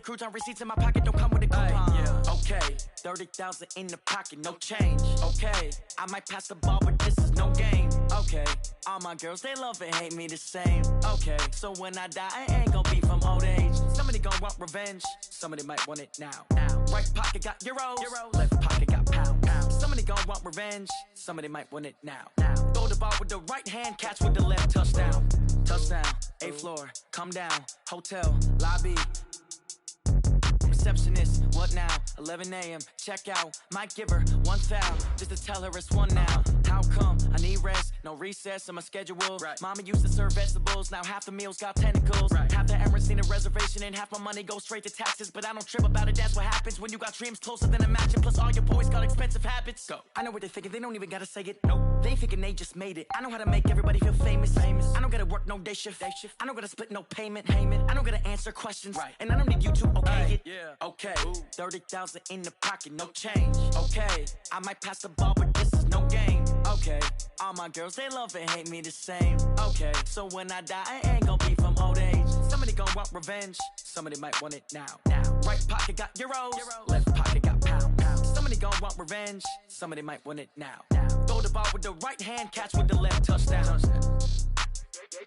crouton receipts in my pocket, don't come with a coupon. Yeah. Okay, 30,000 in the pocket, no change. Okay, I might pass the ball, but this is no game. Okay, all my girls, they love and hate me the same. Okay, so when I die, I ain't gonna be from old age. Somebody gon' want revenge, somebody might want it now. Right pocket got euros, left pocket got pounds. Somebody gon' want revenge, somebody might want it now. Throw the ball with the right hand, catch with the left, touchdown. Touchdown, 8th floor, come down, hotel, lobby. Receptionist, what now? 11 a.m. check out. Might give her one foul just to tell her it's one now. How come? I need rest, no recess in my schedule. Right. Mama used to serve vegetables, now half the meals got tentacles. Right. Half the errands need a reservation and half my money goes straight to taxes. But I don't trip about it, that's what happens when you got dreams closer than a mansion. Plus all your boys got expensive habits. Go. I know what they're thinking, they don't even gotta say it. Nope. They thinking they just made it. I know how to make everybody feel famous. I don't gotta work no day shift. I don't gotta split no payment. I don't gotta answer questions. Right. And I don't need you to okay it. Yeah. Okay, 30,000 in the pocket, no change. Okay, I might pass the ball, but this is no game. Okay, all my girls, they love and hate me the same. Okay, so when I die, I ain't gonna be from old age. Somebody gon' want revenge, somebody might want it now. Right pocket got euros, left pocket got pounds. Somebody gon' want revenge, somebody might want it now. Throw the ball with the right hand, catch with the left, touchdown.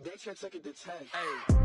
They can't take it to 10. Hey.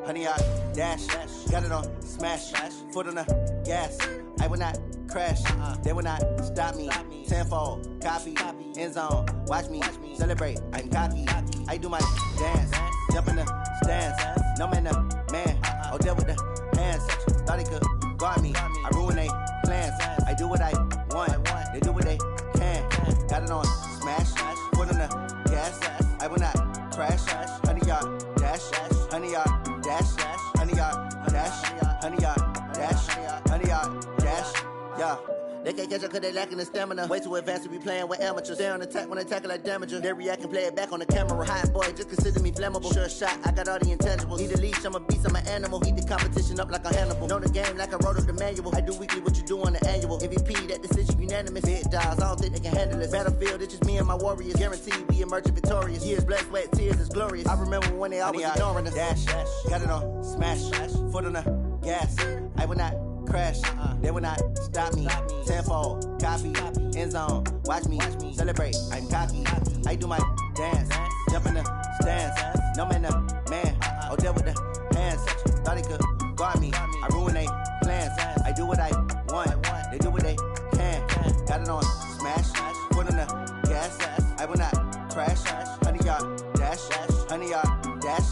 Honey, I dash, got it on smash, foot on the gas. I will not crash, they will not stop me. Tenfold, copy, end zone, watch me celebrate. I'm cocky, I do my dance, jump in the stands. No man, the man, oh, deal with the hands. Thought he could guard me, I ruin they plans. I do what I want, they do what they can. Got it on smash, foot on the gas. I will not crash, honey, y'all dash, honey, y'all dash, honey, y'all dash, honey, y'all dash, honey, y'all dash, yeah. They can't catch up cause they lacking the stamina. Way too advanced to be playing with amateurs. Stay on attack when they tackle like damager. They react and play it back on the camera. Hot boy, just consider me flammable. Sure shot, I got all the intangibles. Need a leash, I'm a beast, I'm an animal. Heat the competition up like a Hannibal. Know the game like I wrote up the manual. I do weekly what you do on the annual. MVP, that decision unanimous. Big dials, I don't think they can handle this. Battlefield, it's just me and my warriors. Guaranteed we emerging victorious. Years, blood, sweat, tears, it's glorious. I remember when they always ignoring us. Dash, got it on smash, foot on the gas. I will not crash, they will not stop me. Tenfold, copy, end zone, watch me celebrate. I'm cocky, I do my dance, jump in the stands. No man, the man, oh, deal with the hands. Thought he could guard me, I ruin they plans. I do what I want, they do what they can. Got it on smash, foot on the gas. I will not crash, honey, y'all dash, honey, y'all dash,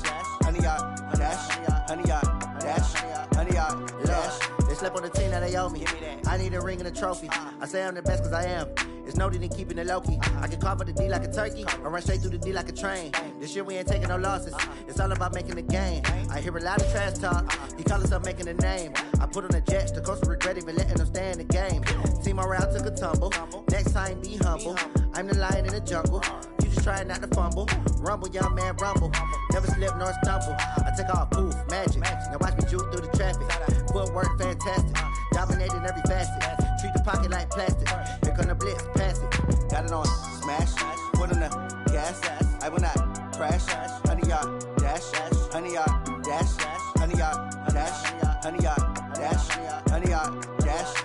honey, y'all dash, honey, y'all dash, honey, y'all dash. They slept on the team that they owe me. I need a ring and a trophy. I say I'm the best cause I am. It's no need in keeping it low-key. I can carve up the D like a turkey or run straight through the D like a train. This year we ain't taking no losses. It's all about making the game. I hear a lot of trash talk. He call himself making a name. I put on the jets. The coach will regret even letting them stay in the game. Team morale took a tumble. Next time be humble. I'm the lion in the jungle. You just try not to fumble. Rumble, young man, rumble. Never slip nor stumble. I take off, poof, magic. Now watch me juke through the traffic. Footwork fantastic. Dominating every facet. Treat the pocket like plastic. Here come the blitz, pass it. Got it on smash, foot on the gas. I will not crash, honey, y'all dash, honey, y'all dash, honey, y'all dash, honey, y'all dash, honey, y'all dash.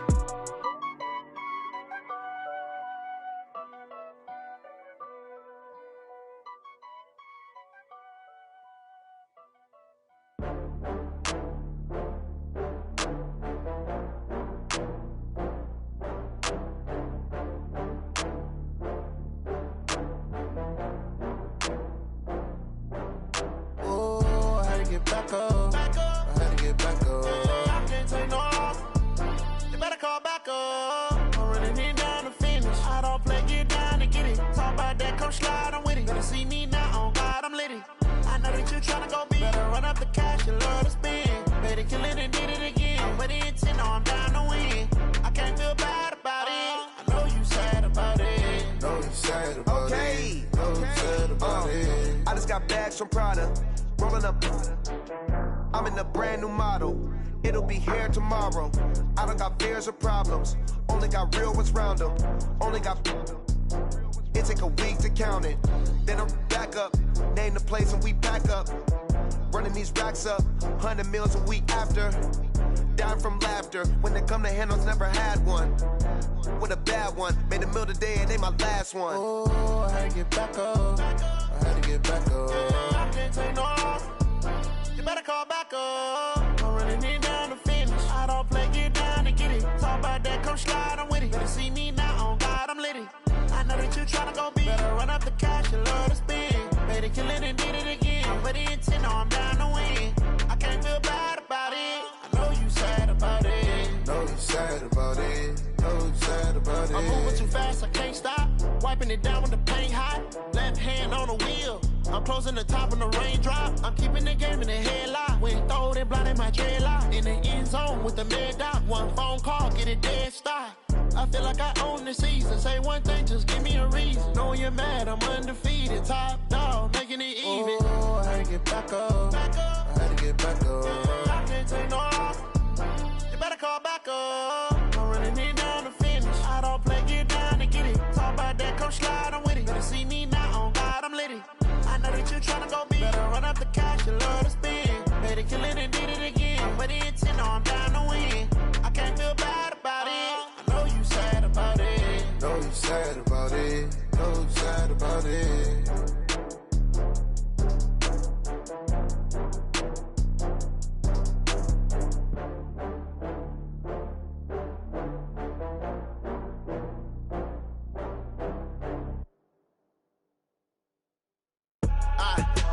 Back up. I had to get back up. I can't take no loss. You better call back up. I'm running it down to finish. I don't play, get down to get it. Talk about that, come slide, I'm with it. Gonna see me now, on God, I'm litty. I know that you tryna go big. Better run up the cash, you love to spend. Better kill it and did it again. I'm with the intent, no, I'm down to win. I can't feel bad about it. got bags from Prada. Rolling up, I'm in a brand new model. It'll be here tomorrow. I don't got fears or problems. Only got real ones round them. Only got. It take a week to count it. Then I'm back up. Name the place and we pack up. Running these racks up. 100 meals a week after. Down from laughter. When they come to handles, never had one. With a bad one. Made a meal today and they my last one. Oh, I had to get back up. I had to get back up. I can't take no loss. You better call back up. I'm running it down to finish. I don't play, get down and get it. Talk about that, come slide, I'm with it. Better see me now, on God, I'm litty. I know that you tryna go big. Better run up the cash and love to spend. Made it, kill it, and did it again. I'm with the intent, no, I'm down to win. I can't feel bad about it. I know you sad about it. Know you sad about it. Know you sad about it. I'm moving too fast, I can't stop. Wiping it down with the paint hot. Left hand on the wheel. I'm closing the top when the raindrop. I'm keeping the game in the headlock. When throwed and blinded my dreadlock. In the end zone with the mad dot. One phone call, get it dead stop. I feel like I own the season. Say one thing, just give me a reason. Knowing you're mad, I'm undefeated. Top dog, making it even. Oh, I had to get back up. I had to get back up. I can't take no loss. You better call back up. I'm running it down to finish. I don't play, get down to get it. Talk about that, come slide, I'm with it. Better see me now, on God, I'm litty. I know that you tryna go big. Better run up the cash, you love to spend. Made it, kill it, and did it again. With the intent, no, I'm down to win. I can't feel bad about it. I know you sad about it. Know you sad about it. Know you sad about it.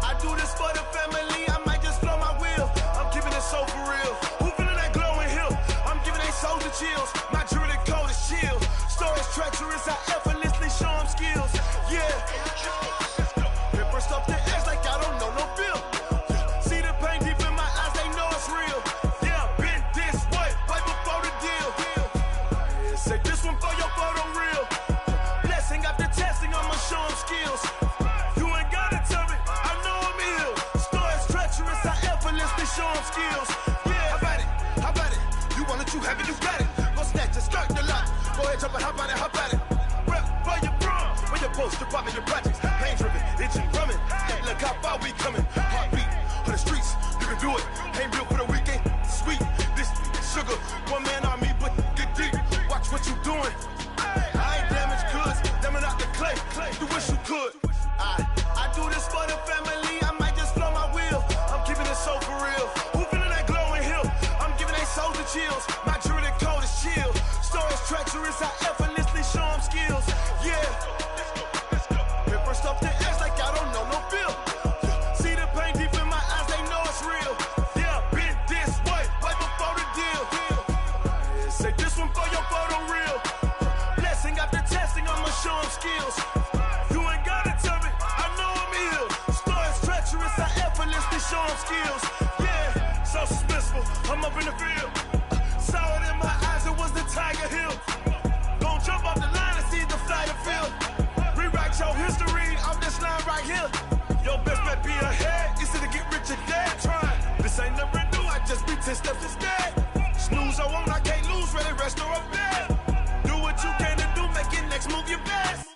I do this for the family, I might just blow my wheel. I'm giving it so for real. Who feeling that glowing hill? I'm giving they soldier chills. My jewelry cold is chill. Stories treacherous, I effortlessly show them skills. Yeah. Paper stuff to edge like I don't know no bill. See the pain deep in my eyes, they know it's real. Yeah, been this way, way before the deal. Say this one for your photo real. Blessing after testing, I'ma show them skills. Show them skills. Yeah, how about it? You want it, you have it, you got it. Go snatch it, start the lot. Go ahead, jump it, how about it? Rep for your prom, for your poster, popping your projects. Pain driven, itching, drumming. Hey, look how far we coming. Heartbeat on the streets, you can do it. Ain't built for the weekend, sweet. This sugar, one man army, but get deep. Watch what you doing. I ain't damaged goods, damn it out the clay. You wish you could. I do this for the family, I might just blow my wheel. I'm keeping it so for real. Who feeling that glowing hill? I'm giving they soldier chills. My jewelry cold is chill. Stories treacherous, I effortlessly show them skills. Yeah. Paper stuff to edge like I don't know no bill. See the pain deep in my eyes, they know it's real. Yeah, been this way, way before the deal. Say this one for your photo real. Blessing after testing, I'ma show them skills. You ain't gotta tell me, I know I'm ill. Stories treacherous, I effortlessly show them skills. Yeah, so suspenseful, I'm up in the field. Saw it in my eyes, it was the Tiger Hill. Gon' jump off the line and see the flyer field. Rewrite your history off this line right here. Your best bet be ahead, easy to get rich or dead trying. This ain't never new, I just be 10 steps instead. Snooze I won't, I can't lose, ready, rest or up bed. Do what you can to do, make your next move your best.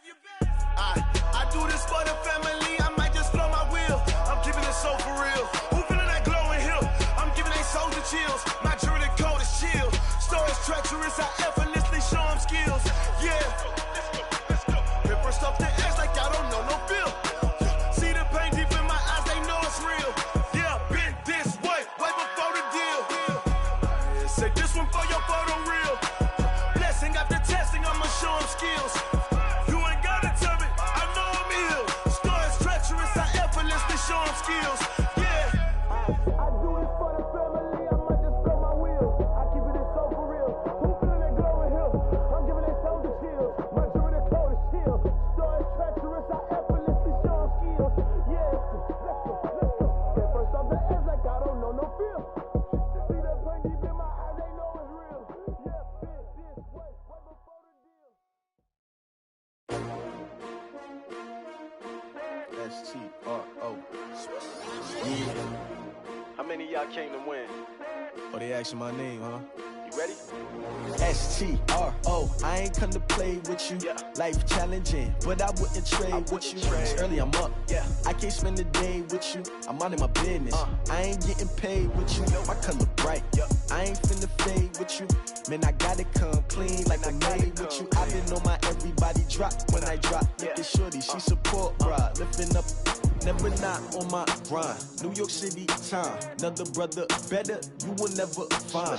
I do this for the family, I might just blow my wheel. I'm keeping it so for real. Who feeling that glowing hill? I'm giving they soldier chills. My jewelry cold is chill. Stories treacherous, I effortlessly show them skills. Yeah. Paper stuff to edge like I don't know no bill. See the pain deep in my eyes, they know it's real. Yeah, been this way, way before the deal. Say this one for your photo real. Blessing after testing, I'ma see I came to win. Oh, they asking my name, huh? You ready? S-T-R-O, I ain't come to play with you. Yeah. Life challenging, but I wouldn't trade with you. It's early, I'm up. Yeah. I can't spend the day with you. I'm minding my business. I ain't getting paid with you. My color bright. Yeah. I ain't finna fade with you. Man, I gotta come clean like I'm made with you. I've been on my everybody drop when I drop. Look at shorty, she support, bruh. Lifting up. Never not on my grind. New York City time. Another brother better, you will never find.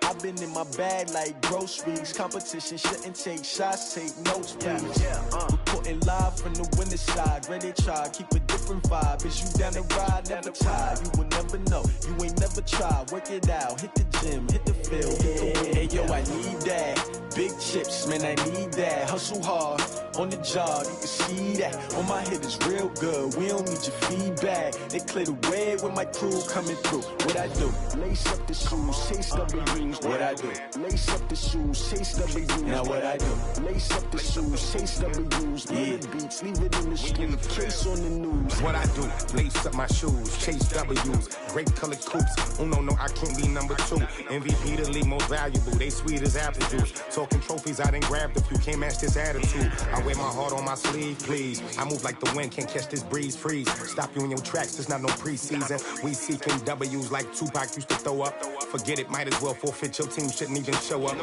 I've been in my bag like groceries. Competition shouldn't take shots, take notes, please. Reporting live from the winning side. Ready to try, keep a different vibe. Is you down the ride, never tired. You will never know, you ain't never tried. Work it out, hit the gym, hit the field, hit the wind. Hey yo, I need that. Big chips, man, I need that. Hustle hard, on the job, you can see that. On my head is real good, we don't need your feedback. They clear the way with my crew coming through. What I do? Lace up the shoes, chase W's. What I do? Lace up the shoes, chase W's. Now what I do? Lace up the shoes, chase W's. Yeah. Beats, leave it in the street, case on the news. What I do? Lace up my shoes, chase W's. Great colored coops. Oh no, I can't be number 2. MVP the league most valuable. They sweet as apple juice. Talking trophies, I done grabbed a few. Can't match this attitude. I wear my heart on my sleeve, please. I move like the wind, can't catch this breeze, freeze. Stop you in your tracks, there's not no preseason. We seeking W's like Tupac used to throw up. Forget it, might as well forfeit. Your team shouldn't even show up.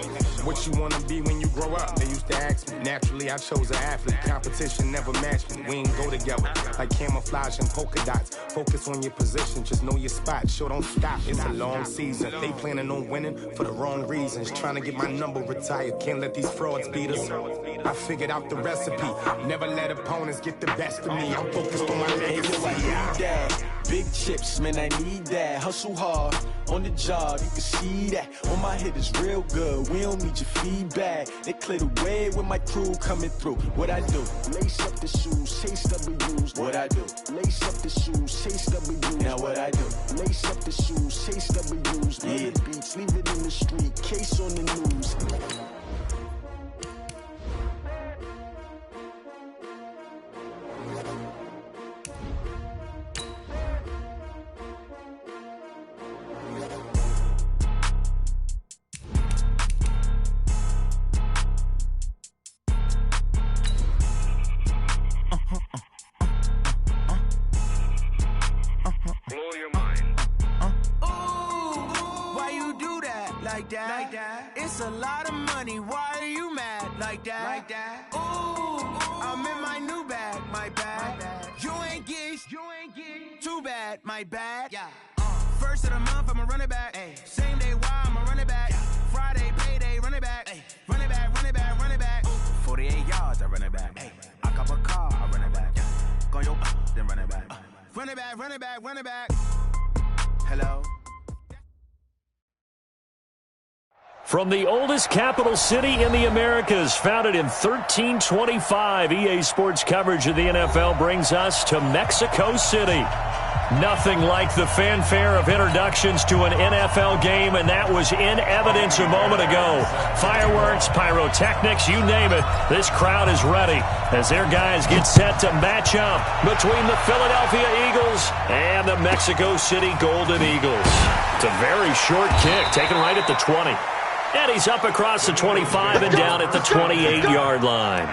What you wanna be when you grow up? They used to ask me. Naturally, I chose an athlete. Competition never matched me. We ain't go together like camouflage and polka dots. Focus on your position, just know your spot. Sure, don't stop. It's a long season. They planning on winning for the wrong reasons. Trying to get my number retired. Can't let these frauds beat us. I figured out the recipe. Never let opponents get the best of me. I'm focused on my legacy. Big chips, man, I need that. Hustle hard, on the job, you can see that. On my head is real good, we don't need your feedback. They clear the way with my crew coming through. What I do? Lace up the shoes, chase W's. What I do? Lace up the shoes, chase W's. Now what I do? Lace up the shoes, chase W's. Yeah. Beats, leave it in the street, case on the news. It's a lot of money, why are you mad like that? Ooh, I'm in my new bag, my bad. You ain't get too bad, my bad. Yeah. First of the month, I'ma run it back. Ay. Same day, why I'ma run it back. Yeah. Friday, payday, run it back. Ay. Run it back, run it back, run it back. Ooh. 48 yards, I run it back. Ay. I cop a car, I run it back. Yeah. Go yo, then run it back. Run it back, run it back, run it back. Hello? From the oldest capital city in the Americas, founded in 1325, EA Sports coverage of the NFL brings us to Mexico City. Nothing like the fanfare of introductions to an NFL game, and that was in evidence a moment ago. Fireworks, pyrotechnics, you name it. This crowd is ready as their guys get set to match up between the Philadelphia Eagles and the Mexico City Golden Eagles. It's a very short kick, taken right at the 20. And he's up across the 25 and down at the 28-yard line.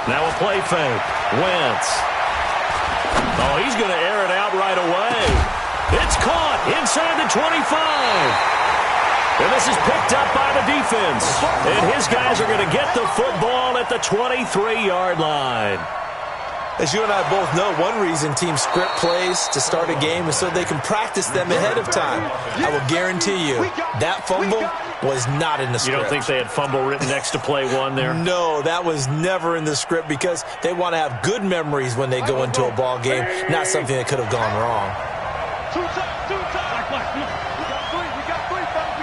Now a play fake. Wentz. Oh, he's going to air it out right away. It's caught inside the 25. And this is picked up by the defense. And his guys are going to get the football at the 23-yard line. As you and I both know, one reason teams script plays to start a game is so they can practice them ahead of time. I will guarantee you that fumble was not in the script. You don't think they had fumble written next to play one there? No, that was never in the script because they want to have good memories when they go into a ball game, not something that could have gone wrong. Two times. We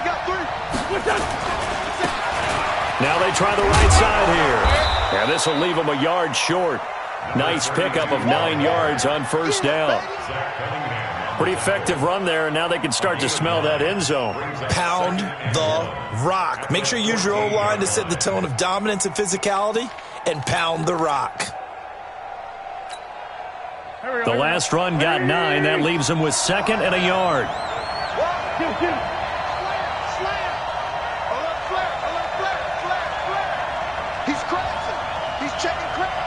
got three. Now they try the right side here. And this will leave them a yard short. Nice pickup of 9 yards on first down. Pretty effective run there, and now they can start to smell that end zone. Pound the rock. Make sure you use your O-line to set the tone of dominance and physicality, and pound the rock. The last run got 9. That leaves them with 2nd and a yard. He's crossing. He's checking crap.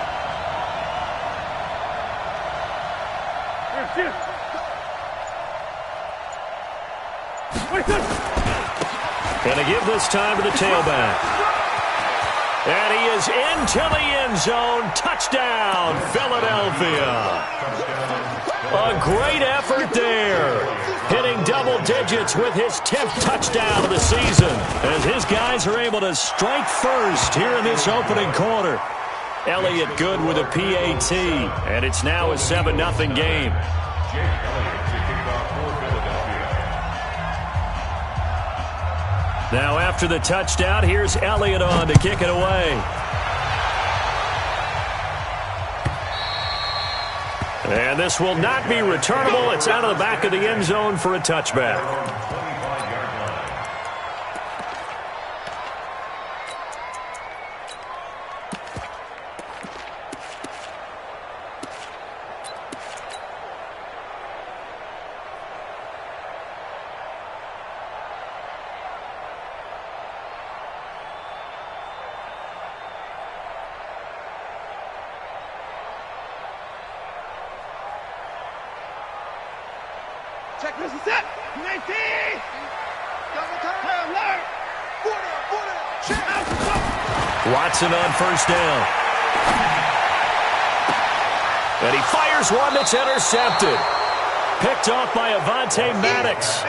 Gonna give this time to the tailback. And he is into the end zone. Touchdown, Philadelphia. A great effort there. Hitting double digits with his 10th touchdown of the season. As his guys are able to strike first here in this opening quarter. Elliott good with a PAT. And it's now a 7-0 game. Now after the touchdown, here's Elliott on to kick it away. And this will not be returnable. It's out of the back of the end zone for a touchback. Check this is it. 19. Double time. Alert. 40. Check. Watson on first down. And he fires one that's intercepted. Picked off by Avonte Maddox.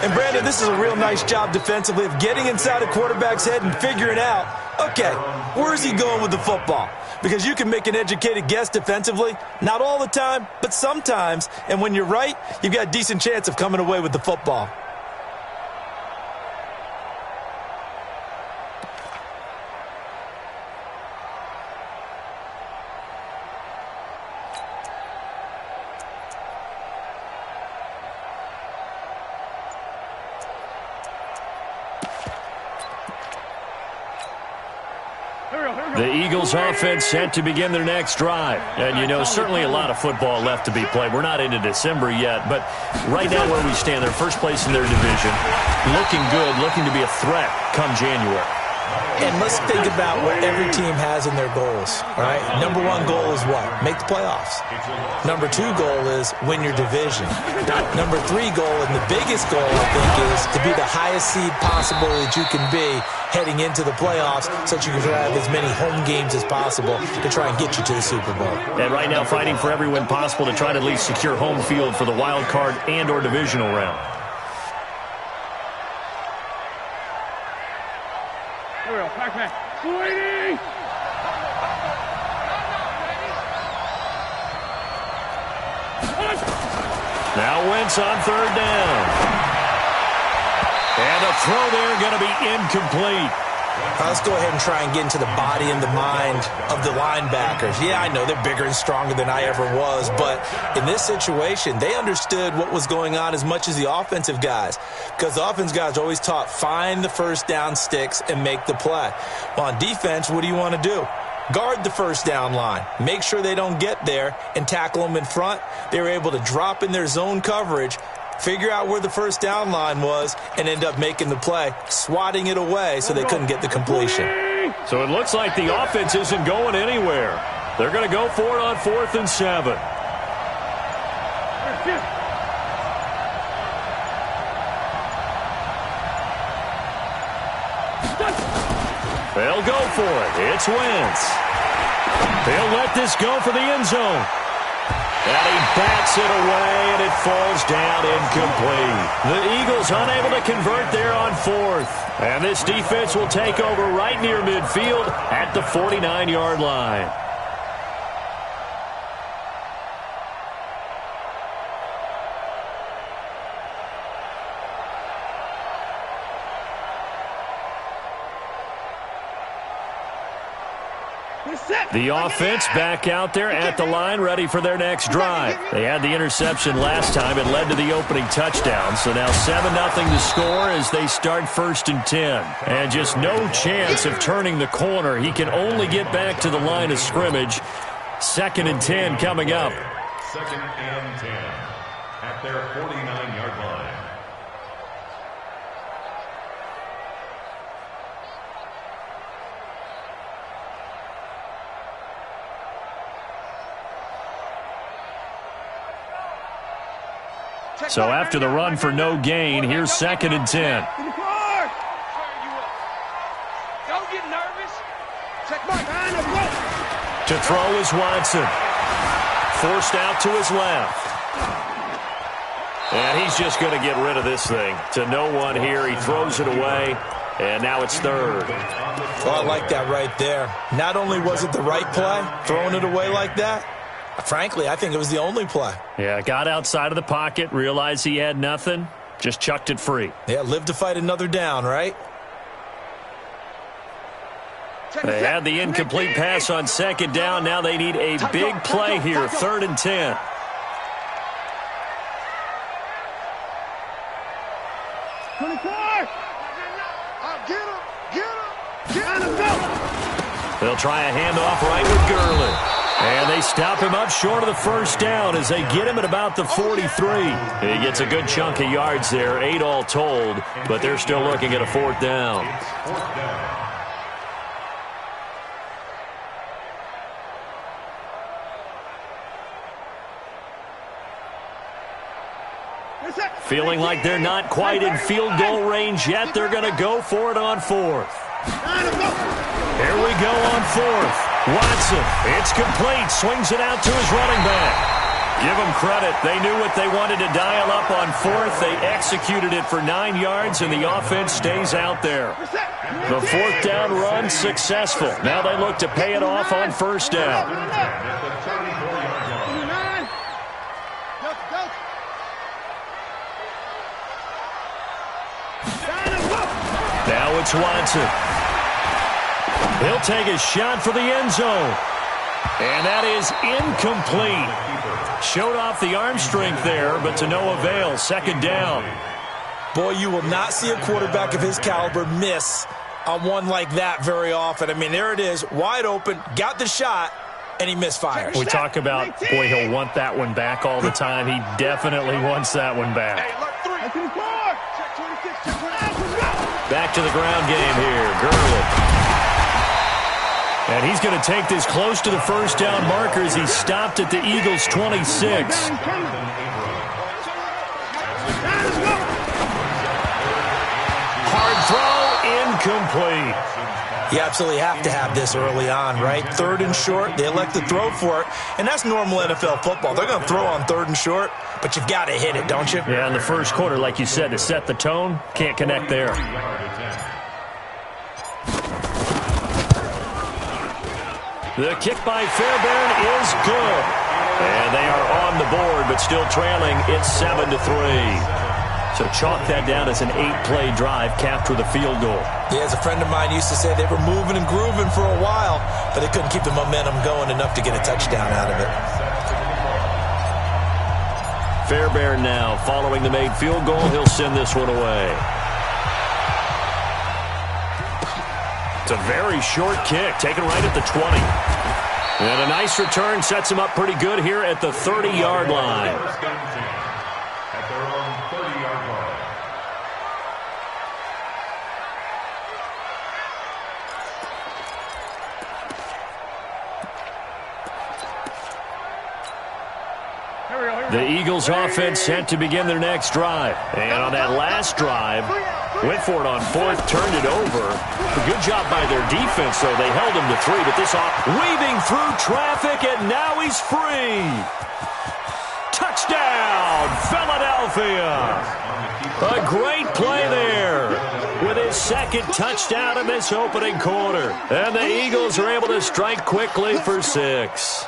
And Brandon, this is a real nice job defensively of getting inside a quarterback's head and figuring out, okay, where's he going with the football? Because you can make an educated guess defensively, not all the time, but sometimes. And when you're right, you've got a decent chance of coming away with the football. The Eagles offense set to begin their next drive. And, you know, certainly a lot of football left to be played. We're not into December yet, but right now where we stand, they're first place in their division. Looking good, looking to be a threat come January. And let's think about what every team has in their goals, all right? Number 1 goal is what? Make the playoffs. Number 2 goal is win your division. Number 3 goal, and the biggest goal, I think, is to be the highest seed possible that you can be heading into the playoffs so that you can have as many home games as possible to try and get you to the Super Bowl. And right now fighting for every win possible to try to at least secure home field for the wild card and or divisional round. Now Wentz on third down. And a throw there going to be incomplete. Let's go ahead and try and get into the body and the mind of the linebackers. Yeah, I know they're bigger and stronger than I ever was, but in this situation, they understood what was going on as much as the offensive guys, because the offensive guys are always taught, find the first down sticks and make the play. Well, on defense, what do you want to do? Guard the first down line. Make sure they don't get there and tackle them in front. They were able to drop in their zone coverage, figure out where the first down line was, and end up making the play, swatting it away so they couldn't get the completion. So it looks like the offense isn't going anywhere. They're going to go for it on 4th and 7. They'll go for it. It's Wentz. He'll let this go for the end zone. And he bats it away, and it falls down incomplete. The Eagles unable to convert there on fourth. And this defense will take over right near midfield at the 49-yard line. The offense back out there at the line, ready for their next drive. They had the interception last time. It led to the opening touchdown. So now 7-0 to score as they start 1st and 10. And just no chance of turning the corner. He can only get back to the line of scrimmage. 2nd and 10 coming up. 2nd and 10 at their 49-yard line. So after the run for no gain, here's 2nd and 10. Don't get nervous. To throw is Watson. Forced out to his left. And he's just going to get rid of this thing. To no one here. He throws it away. And now it's 3rd. Oh, I like that right there. Not only was it the right play, throwing it away like that, frankly, I think it was the only play. Yeah, got outside of the pocket, realized he had nothing, just chucked it free. Yeah, live to fight another down, right? They had the incomplete pass on 2nd down. Now they need a big play here, 3rd and 10. They'll try a handoff right with Gurley. And they stop him up short of the 1st down as they get him at about the 43. He gets a good chunk of yards there, 8 all told, but they're still looking at a 4th down. Feeling like they're not quite in field goal range yet, they're going to go for it on 4th. Here we go on 4th. Watson, it's complete, swings it out to his running back. Give them credit. They knew what they wanted to dial up on 4th. They executed it for 9 yards, and the offense stays out there. The 4th down run successful. Now they look to pay it off on 1st down. Now it's Watson. He'll take a shot for the end zone. And that is incomplete. Showed off the arm strength there, but to no avail. 2nd down. Boy, you will not see a quarterback of his caliber miss on one like that very often. I mean, there it is, wide open, got the shot, and he misfires. We talk about, boy, he'll want that one back all the time. He definitely wants that one back. Back to the ground game here. Gurley. And he's going to take this close to the 1st down marker as he stopped at the Eagles' 26. Hard throw, incomplete. You absolutely have to have this early on, right? 3rd and short, they elect to throw for it, and that's normal NFL football. They're going to throw on 3rd and short, but you've got to hit it, don't you? Yeah, in the 1st quarter, like you said, to set the tone, can't connect there. The kick by Fairbairn is good. And they are on the board, but still trailing. It's 7-3. So chalk that down as an 8-play drive capped with a field goal. Yeah, as a friend of mine used to say, they were moving and grooving for a while, but they couldn't keep the momentum going enough to get a touchdown out of it. Fairbairn now, following the made field goal, he'll send this one away. It's a very short kick, taken right at the 20. And a nice return sets him up pretty good here at the 30-yard line. At their own 30-yard line. The Eagles offense set to begin their next drive. And on that last drive, Went for it on fourth, turned it over. A good job by their defense, though. They held him to 3, but this off weaving through traffic, and now he's free. Touchdown, Philadelphia. A great play there with his second touchdown in this opening quarter. And the Eagles are able to strike quickly for 6.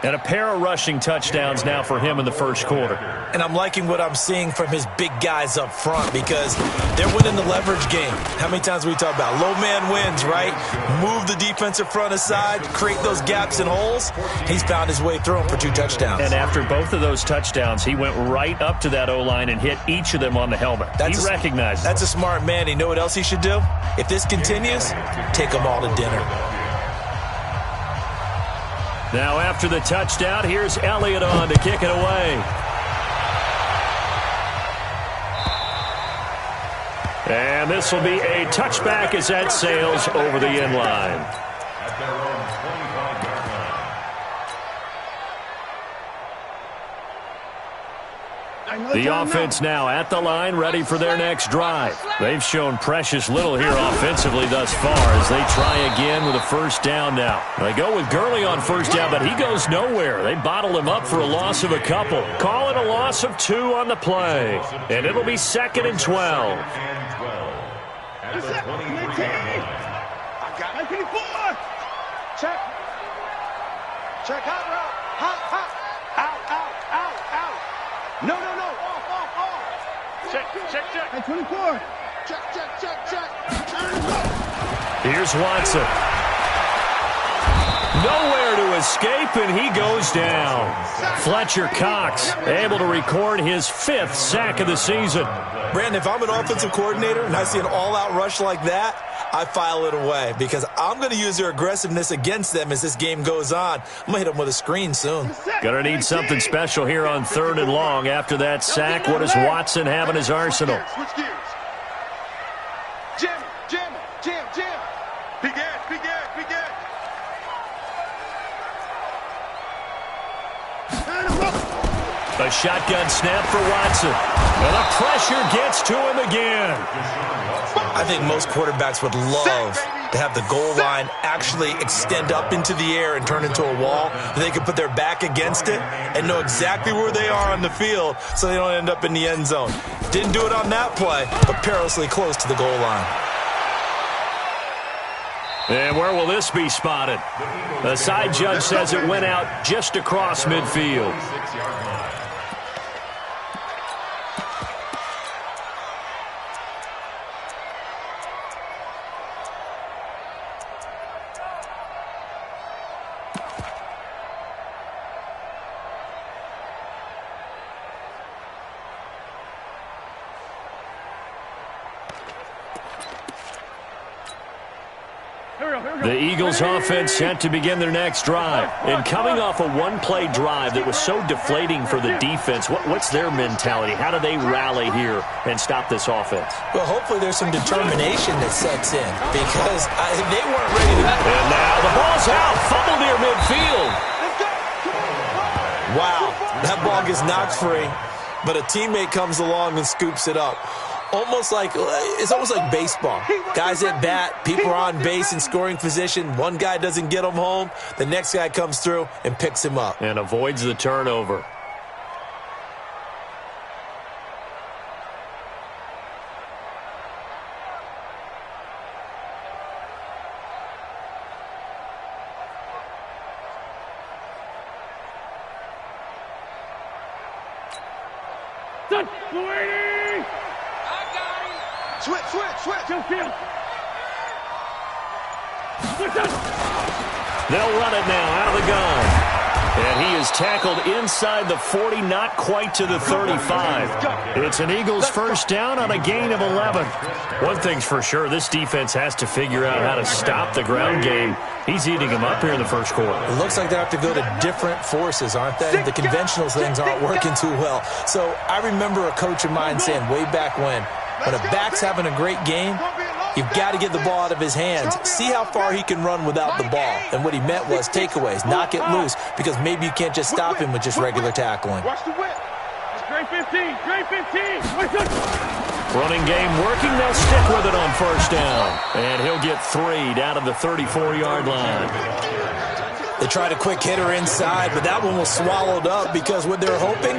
And a pair of rushing touchdowns now for him in the first quarter. And I'm liking what I'm seeing from his big guys up front because they're winning the leverage game. How many times we talk about low man wins, right? Move the defensive front aside, create those gaps and holes. He's found his way through them for 2 touchdowns. And after both of those touchdowns, he went right up to that O-line and hit each of them on the helmet. He recognized That's a smart man. You know what else he should do? If this continues, take them all to dinner. Now after the touchdown, here's Elliott on to kick it away. And this will be a touchback as that sails over the end line. The offense now at the line, ready for their next drive. They've shown precious little here offensively thus far as they try again with a first down now. They go with Gurley on first down, but he goes nowhere. They bottle him up for a loss of a couple. Call it a loss of 2 on the play. And it'll be 2nd and 12. At the 23-yard line. Check. Check out route. Hot. Out. No. Off. Check. At 24. Check. Here's Watson. Nowhere to escape, and he goes down. Fletcher Cox able to record his 5th sack of the season. Brandon, if I'm an offensive coordinator and I see an all-out rush like that, I file it away because I'm going to use their aggressiveness against them as this game goes on. I'm going to hit them with a screen soon. Going to need something special here on 3rd and long. After that sack, what does Watson have in his arsenal? Switch gears. Jam. Big ass. A shotgun snap for Watson. And the pressure gets to him again. I think most quarterbacks would love to have the goal line actually extend up into the air and turn into a wall. They could put their back against it and know exactly where they are on the field so they don't end up in the end zone. Didn't do it on that play, but perilously close to the goal line. And where will this be spotted? The side judge says it went out just across midfield. The Eagles offense set to begin their next drive. And coming off a one-play drive that was so deflating for the defense, what's their mentality? How do they rally here and stop this offense? Well, hopefully there's some determination that sets in because they weren't ready to... And now the ball's out. Fumble near midfield. Wow, that ball gets knocked free, but a teammate comes along and scoops it up. It's almost like baseball. Guys at bat, people are on base in scoring position. One guy doesn't get him home. The next guy comes through and picks him up. And avoids the turnover. They'll run it now out of the gun. And he is tackled inside the 40, not quite to the 35. It's an Eagles first down on a gain of 11. One thing's for sure, this defense has to figure out how to stop the ground game. He's eating them up here in the first quarter. It looks like they have to go to different forces, aren't they? The conventional things aren't working too well. So I remember a coach of mine saying way back when a back's having a great game, you've got to get the ball out of his hands. See how far he can run without the ball. And what he meant was takeaways, knock it loose, because maybe you can't just stop him with just regular tackling. Watch the whip. It's grade 15. Running game working. They'll stick with it on first down. And he'll get 3 down to the 34-yard line. They tried a quick hitter inside, but that one was swallowed up because what they're hoping,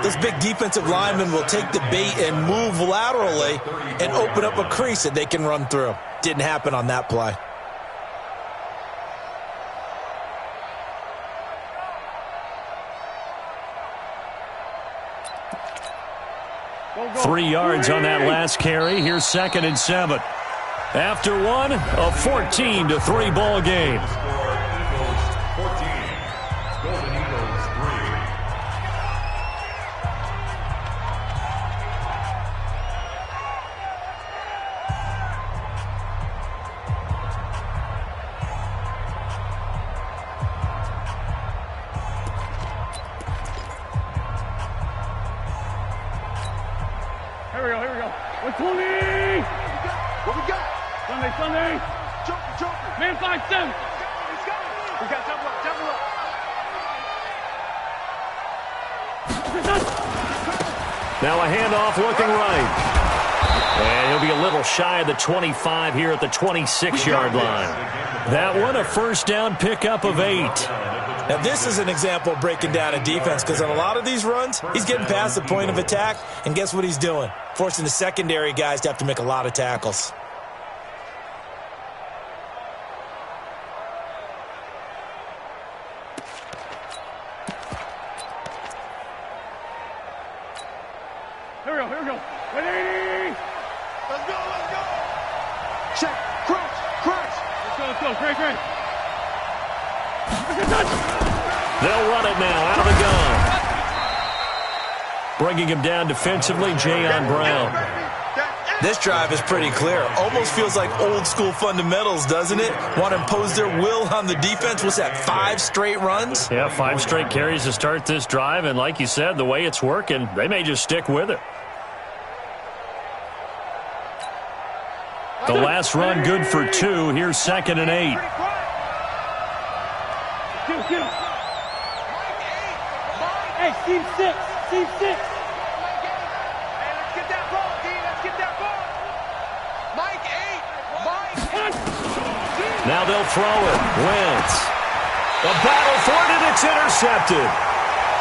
this big defensive lineman will take the bait and move laterally and open up a crease that they can run through. Didn't happen on that play. 3 yards on that last carry. Here's 2nd and 7. After one, a 14-3 ball game. Here we go. 120! What we got? Sunday! Joker! Man 5-7! He's got it! We got double up! Now a handoff looking right. And he'll be a little shy of the 25 here at the 26-yard line. That one, a first down pickup of 8. Now, this is an example of breaking down a defense because on a lot of these runs, he's getting past the point of attack, and guess what he's doing? Forcing the secondary guys to have to make a lot of tackles. Here we go. 180! Let's go! Check! Crunch! Let's go. Great! They'll run it now out of the gun. Bringing him down defensively, Jayon Brown. This drive is pretty clear. Almost feels like old school fundamentals, doesn't it? Want to impose their will on the defense. What's that, 5 straight runs? Yeah, 5 straight carries to start this drive. And like you said, the way it's working, they may just stick with it. The last run good for 2. Here's 2nd and 8. Get him. Hey, Steve 6. Hey, let's get that ball, D. Let's get that ball. Mike 8. Now they'll throw it. Wentz. The battle for it, and it's intercepted.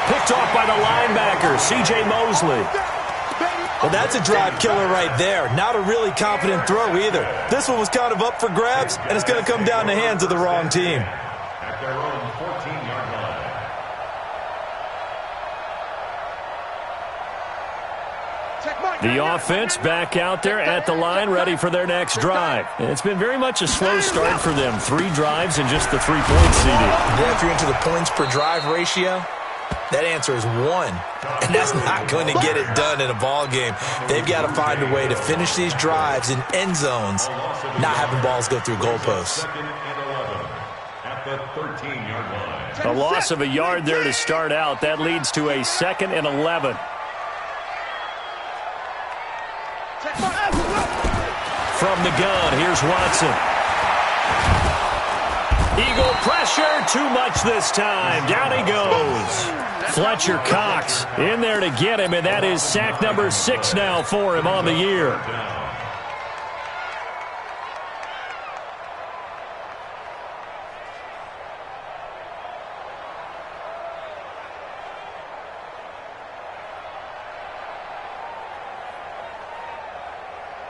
Picked off by the linebacker, C.J. Mosley. Well, that's a drive killer right there. Not a really confident throw either. This one was kind of up for grabs, and it's going to come down the hands of the wrong team. At their own 14-yard line. The offense back out there at the line, ready for their next drive. It's been very much a slow start for them. 3 drives and just the 3 points, CD. Yeah, if you're into the points per drive ratio, that answer is 1. And that's not going to get it done in a ball game. They've got to find a way to finish these drives in end zones, not having balls go through goalposts. At the 13-yard line. A loss of a yard there to start out. That leads to a 2nd and 11. From the gun, here's Watson. Eagle pressure, too much this time. Down he goes. Fletcher Cox in there to get him, and that is sack number 6 now for him on the year.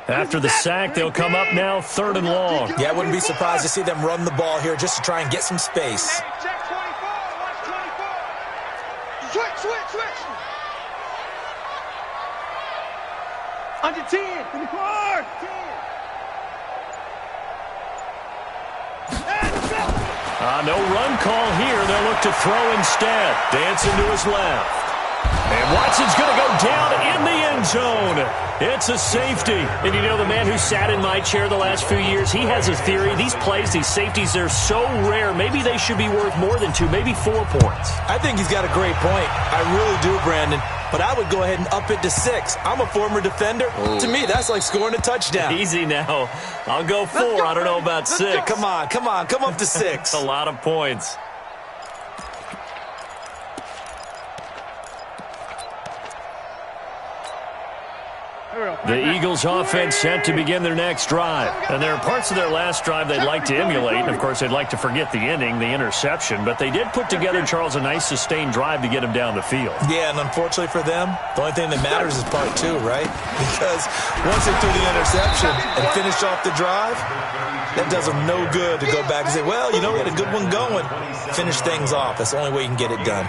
After the sack, they'll come up now 3rd and long. Yeah, I wouldn't be surprised to see them run the ball here just to try and get some space. Check 24. Watch 24. Switch. Under 10. In the car. 10. No run call here. They'll look to throw instead. Dancing to his left. And Watson's going to go down in the end zone. It's a safety. And you know, the man who sat in my chair the last few years, he has a theory. These plays, these safeties, they're so rare. Maybe they should be worth more than 2, maybe 4 points. I think he's got a great point. I really do, Brandon. But I would go ahead and up it to 6. I'm a former defender. Ooh. To me, that's like scoring a touchdown. Easy now. I'll go 4. I don't know about 6. Come on. Come up to 6. A lot of points. Here we go. The Eagles offense set to begin their next drive. And there are parts of their last drive they'd like to emulate. And, of course, they'd like to forget the ending, the interception. But they did put together, Charles, a nice sustained drive to get him down the field. Yeah, and unfortunately for them, the only thing that matters is part two, right? Because once they threw the interception and finished off the drive, that does them no good to go back and say, well, you know, we had a good one going. Finish things off. That's the only way you can get it done.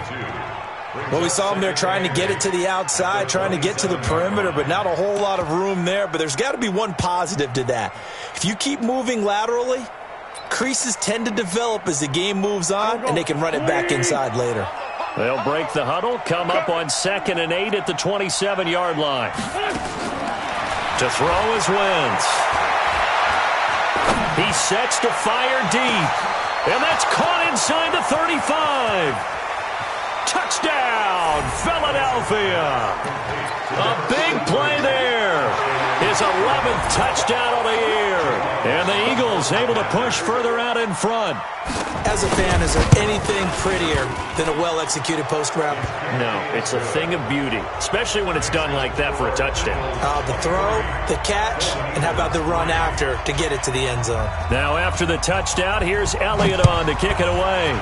Well, we saw them there trying to get it to the outside, trying to get to the perimeter, but not a whole lot of room there. But there's got to be one positive to that. If you keep moving laterally, creases tend to develop as the game moves on, and they can run it back inside later. They'll break the huddle, come up on 2nd and 8 at the 27-yard line. To throw is Wentz. He sets to fire deep, and that's caught inside the 35. Touchdown, Philadelphia. A big play there. His 11th touchdown of the year. And the Eagles able to push further out in front. As a fan, is there anything prettier than a well-executed post route? No, it's a thing of beauty, especially when it's done like that for a touchdown. The throw, the catch, and how about the run after to get it to the end zone? Now after the touchdown, here's Elliott on to kick it away.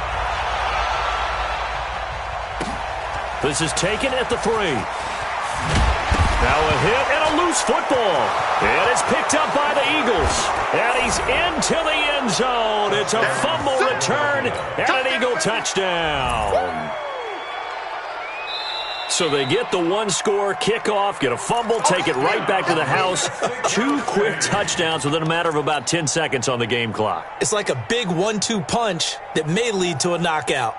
This is taken at the 3. Now a hit and a loose football. And it's picked up by the Eagles. And he's into the end zone. It's a fumble return and an Eagle touchdown. So they get the one-score kickoff, get a fumble, take it right back to the house. 2 quick touchdowns within a matter of about 10 seconds on the game clock. It's like a big 1-2 punch that may lead to a knockout.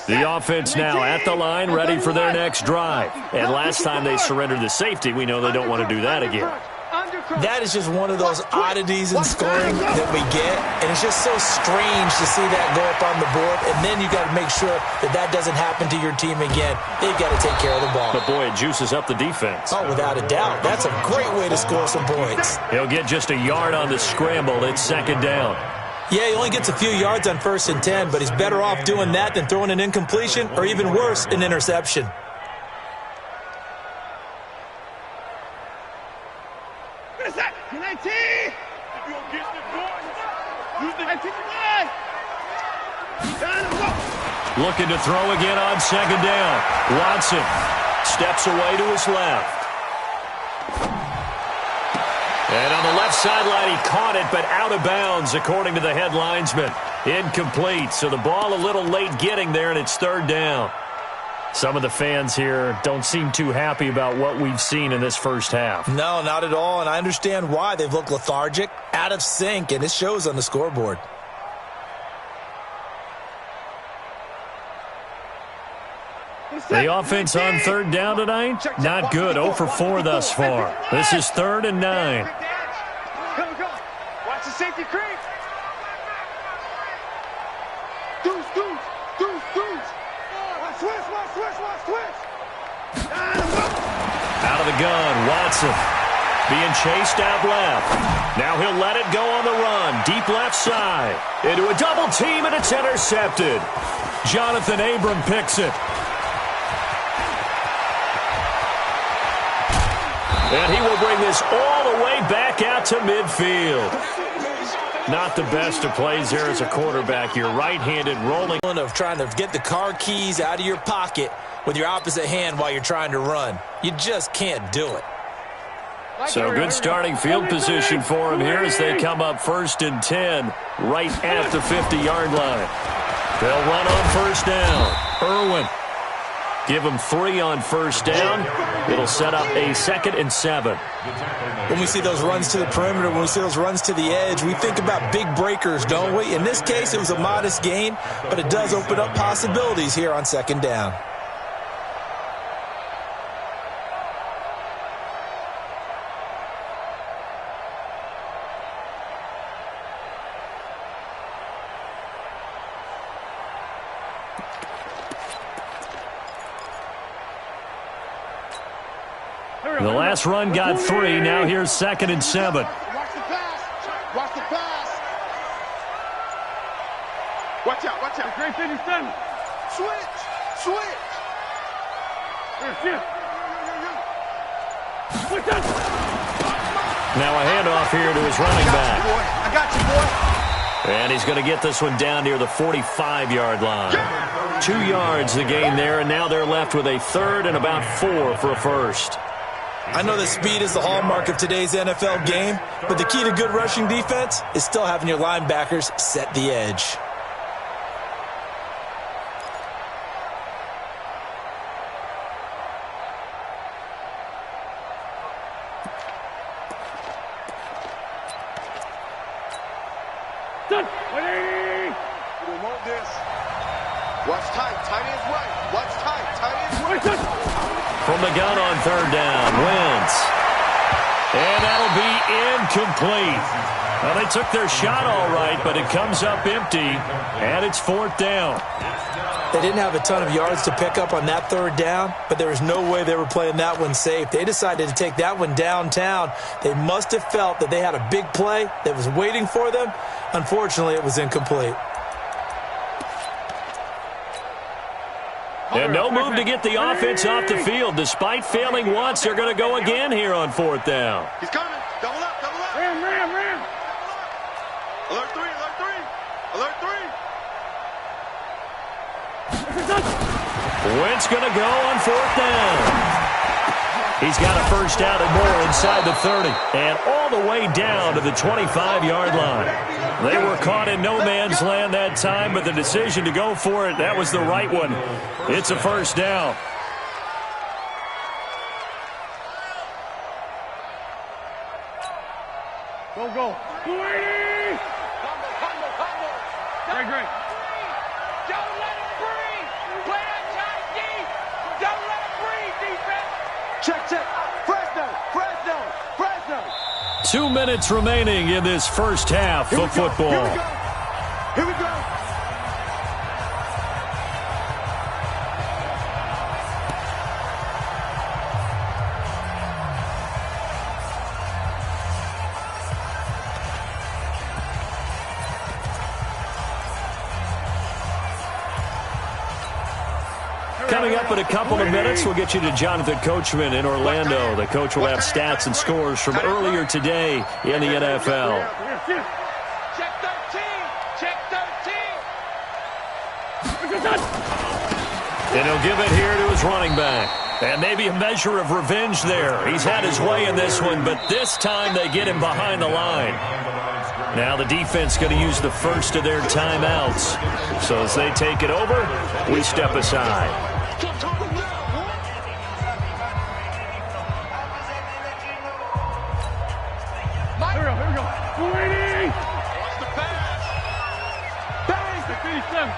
The offense now at the line, ready for their next drive. And last time they surrendered the safety, we know they don't want to do that again. That is just one of those oddities in scoring that we get, and it's just so strange to see that go up on the board, and then you got to make sure that that doesn't happen to your team again. They've got to take care of the ball. But, boy, it juices up the defense. Oh, without a doubt. That's a great way to score some points. He'll get just a yard on the scramble. It's 2nd down. Yeah, he only gets a few yards on 1st and 10, but he's better off doing that than throwing an incompletion or, even worse, an interception. What is that? 19! Looking to throw again on 2nd down. Watson steps away to his left. And on the left sideline, he caught it, but out of bounds, according to the head linesman. Incomplete, so the ball a little late getting there, and it's 3rd down. Some of the fans here don't seem too happy about what we've seen in this first half. No, not at all, and I understand why. They've looked lethargic, out of sync, and it shows on the scoreboard. The offense on 3rd down tonight, not good. 0 for 4 thus far. This is 3rd and 9. Go. Watch the safety creep. Deuce. Switch. Out of the gun, Watson being chased out left. Now he'll let it go on the run. Deep left side. Into a double team, and it's intercepted. Jonathan Abram picks it. And he will bring this all the way back out to midfield. Not the best of plays there as a quarterback. You're right-handed rolling. Of trying to get the car keys out of your pocket with your opposite hand while you're trying to run. You just can't do it. So good starting field position for him here as they come up 1st and 10 right at the 50-yard line. They'll run on 1st down. Irwin. Give him 3 on 1st down. It'll set up a 2nd and 7. When we see those runs to the perimeter, when we see those runs to the edge, we think about big breakers, don't we? In this case, it was a modest gain, but it does open up possibilities here on 2nd down. The last run got 3. Now here's 2nd and 7. Watch the pass. Watch out. Great finish, done. Switch. Now a handoff here to his running back. I got you, boy. And he's going to get this one down near the 45-yard line. 2 yards the gain there, and now they're left with a third and about 4 for a first. I know that speed is the hallmark of today's NFL game, but the key to good rushing defense is still having your linebackers set the edge. Watch tight. Tight ends right. Watch tight. Tight ends right. From the gun on third down, Wentz. And that'll be incomplete. Well, they took their shot all right, but it comes up empty, and it's fourth down. They didn't have a ton of yards to pick up on that third down, but there was no way they were playing that one safe. They decided to take that one downtown. They must have felt that they had a big play that was waiting for them. Unfortunately, it was incomplete. And no move to get the offense off the field. Despite failing once, they're going to go again here on fourth down. He's coming. Double up. Double up. Ram. Alert 3. Alert 3. Alert 3. Wentz going to go on fourth down. He's got a first down and more inside the 30. And all the way down to the 25-yard line. They were caught in no man's land that time, but the decision to go for it, that was the right one. It's a first down. Go. Great. Don't let him breathe. Play that tight deep. Don't let him breathe, defense. Check. Fresno. 2 minutes remaining in this first half of football. Here we go. Coming up in a couple of minutes, we'll get you to Jonathan Coachman in Orlando. The coach will have stats and scores from earlier today in the NFL. Check 13. Check 13. And he'll give it here to his running back. And maybe a measure of revenge there. He's had his way in this one, but this time they get him behind the line. Now the defense going to use the first of their timeouts. So as they take it over, we step aside. Here we go. 280. Watch the pass. Bang. 57.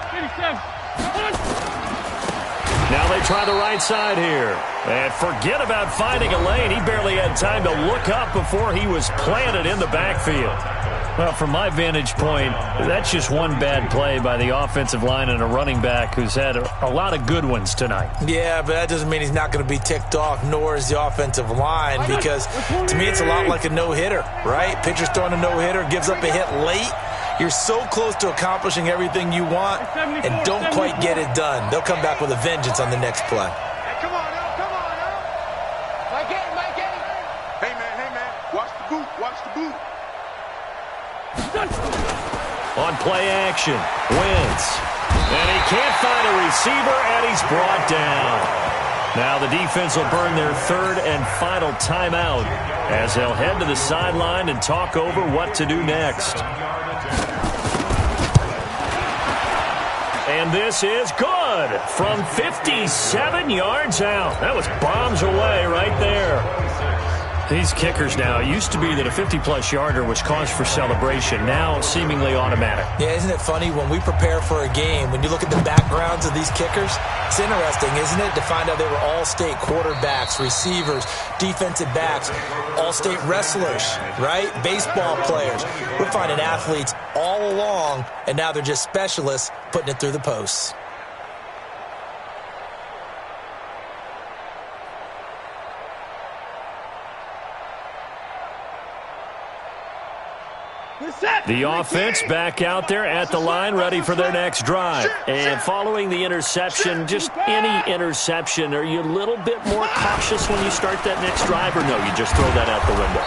Now they try the right side here. And forget about finding a lane. He barely had time to look up before he was planted in the backfield. Well, from my vantage point, that's just one bad play by the offensive line and a running back who's had a lot of good ones tonight. Yeah, but that doesn't mean he's not going to be ticked off, nor is the offensive line, because to me it's a lot like a no-hitter, right? Pitcher's throwing a no-hitter, gives up a hit late. You're so close to accomplishing everything you want and don't quite get it done. They'll come back with a vengeance on the next play. Hey, come on now. Mike, Hey, man. Watch the boot. On play action, Wentz. And he can't find a receiver, and he's brought down. Now the defense will burn their third and final timeout as they'll head to the sideline and talk over what to do next. And this is good from 57 yards out. That was bombs away right there. These kickers now, it used to be that a 50-plus yarder was cause for celebration. Now seemingly automatic. Yeah, isn't it funny when we prepare for a game, when you look at the backgrounds of these kickers, it's interesting, isn't it, to find out they were all-state quarterbacks, receivers, defensive backs, all-state wrestlers, right? Baseball players. We're finding athletes all along, and now they're just specialists putting it through the posts. The offense back out there at the line, ready for their next drive. And following the interception, just any interception, are you a little bit more cautious when you start that next drive, or no, you just throw that out the window?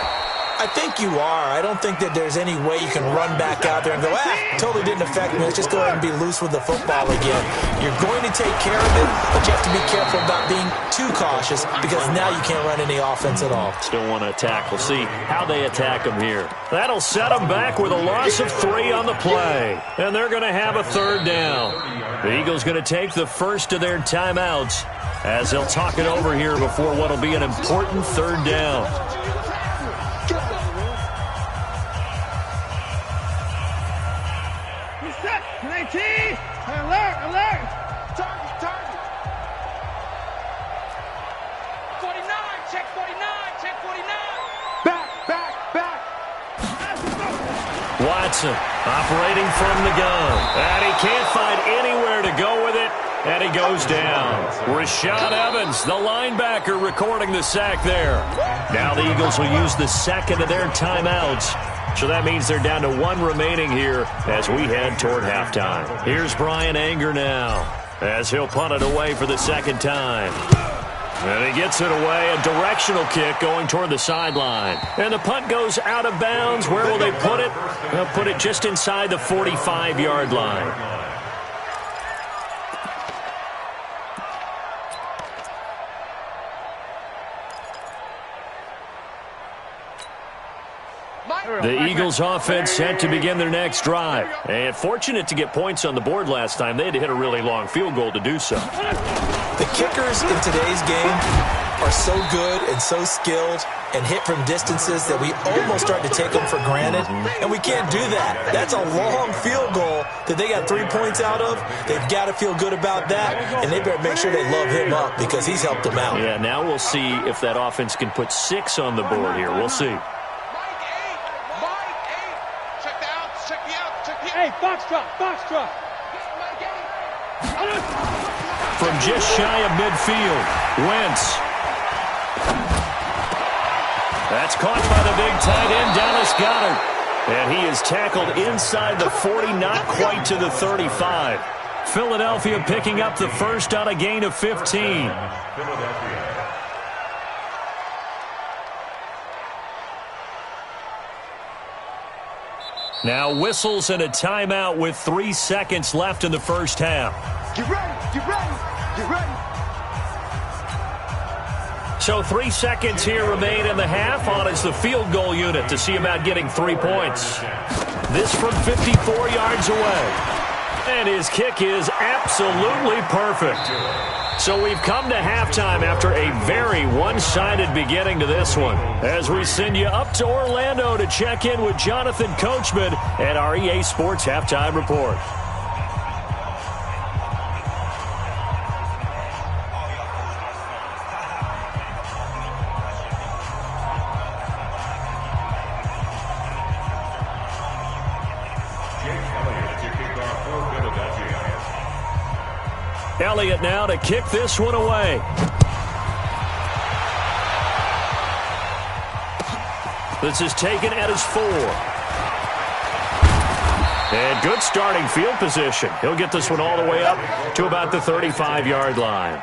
I think you are. I don't think that there's any way you can run back out there and go, totally didn't affect me. Let's just go ahead and be loose with the football again. You're going to take care of it, but you have to be careful about being too cautious because now you can't run any offense at all. Still want to attack. We'll see how they attack them here. That'll set them back with a loss of 3 on the play. And they're going to have a 3rd down. The Eagles going to take the first of their timeouts as they'll talk it over here before what will be an important 3rd down. Alert! Target! 49, check 49! Back! Watson operating from the gun. And he can't find anywhere to go with it. And he goes down. Rashad Evans, the linebacker, recording the sack there. Now the Eagles will use the second of their timeouts. So that means they're down to 1 remaining here as we head toward halftime. Here's Brian Anger now as he'll punt it away for the 2nd time. And he gets it away, a directional kick going toward the sideline. And the punt goes out of bounds. Where will they put it? They'll put it just inside the 45-yard line. The Eagles offense set to begin their next drive. And fortunate to get points on the board last time. They had to hit a really long field goal to do so. The kickers in today's game are so good and so skilled and hit from distances that we almost start to take them for granted. And we can't do that. That's a long field goal that they got 3 points out of. They've got to feel good about that. And they better make sure they love him up because he's helped them out. Yeah, now we'll see if that offense can put 6 on the board here. We'll see. Hey, Foxtrot! From just shy of midfield, Wentz. That's caught by the big tight end, Dallas Goedert. And he is tackled inside the 40, not quite to the 35. Philadelphia picking up the first on a gain of 15. Now whistles and a timeout with 3 seconds left in the first half. Get ready! So 3 seconds here remain in the half. On is the field goal unit to see about getting 3 points. This from 54 yards away. And his kick is absolutely perfect. So we've come to halftime after a very one-sided beginning to this one. As we send you up to Orlando to check in with Jonathan Coachman at our EA Sports Halftime Report. Elliott now to kick this one away. This is taken at his 4. And good starting field position. He'll get this one all the way up to about the 35-yard line.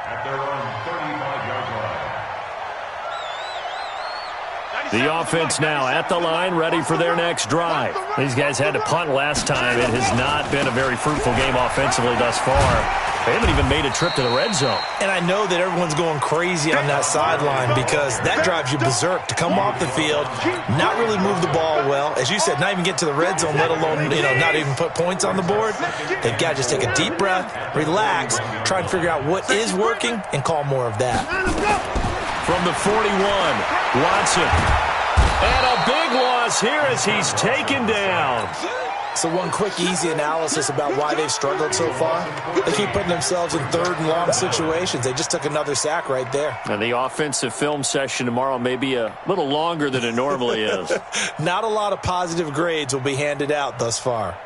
The offense now at the line, ready for their next drive. These guys had to punt last time. It has not been a very fruitful game offensively thus far. They haven't even made a trip to the red zone. And I know that everyone's going crazy on that sideline because that drives you berserk to come off the field, not really move the ball well. As you said, not even get to the red zone, let alone, not even put points on the board. They've got to just take a deep breath, relax, try and figure out what is working, and call more of that. From the 41, Watson. And a big loss here as he's taken down. So one quick, easy analysis about why they've struggled so far. They keep putting themselves in 3rd and long situations. They just took another sack right there. And the offensive film session tomorrow may be a little longer than it normally is. Not a lot of positive grades will be handed out thus far.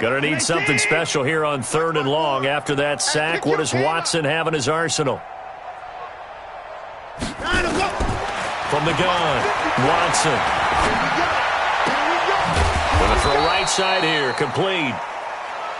Gonna need something special here on 3rd and long. After that sack, what does Watson have in his arsenal? From the gun, Watson. Gonna throw right side here, complete.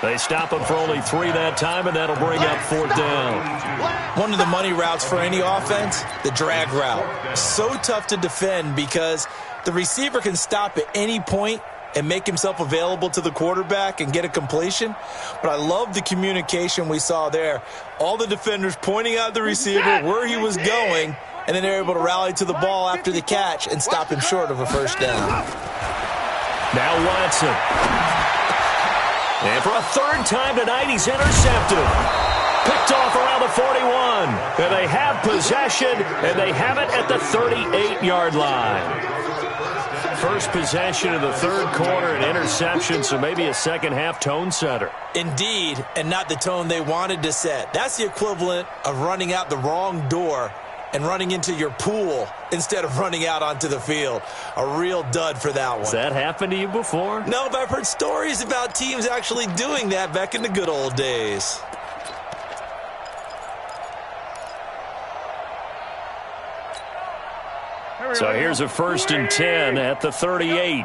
They stop him for only 3 that time, and that'll bring up 4th down. One of the money routes for any offense, the drag route. So tough to defend because the receiver can stop at any point and make himself available to the quarterback and get a completion. But I love the communication we saw there. All the defenders pointing out the receiver, where he was going, and then they're able to rally to the ball after the catch and stop him short of a 1st down. Now Watson. And for a 3rd time tonight, he's intercepted. Picked off around the 41. And they have possession, and they have it at the 38-yard line. First possession of the 3rd quarter, an interception, so maybe a second-half tone setter. Indeed, and not the tone they wanted to set. That's the equivalent of running out the wrong door and running into your pool instead of running out onto the field. A real dud for that one. Has that happened to you before? No, but I've heard stories about teams actually doing that back in the good old days. So here's a 1st and 10 at the 38.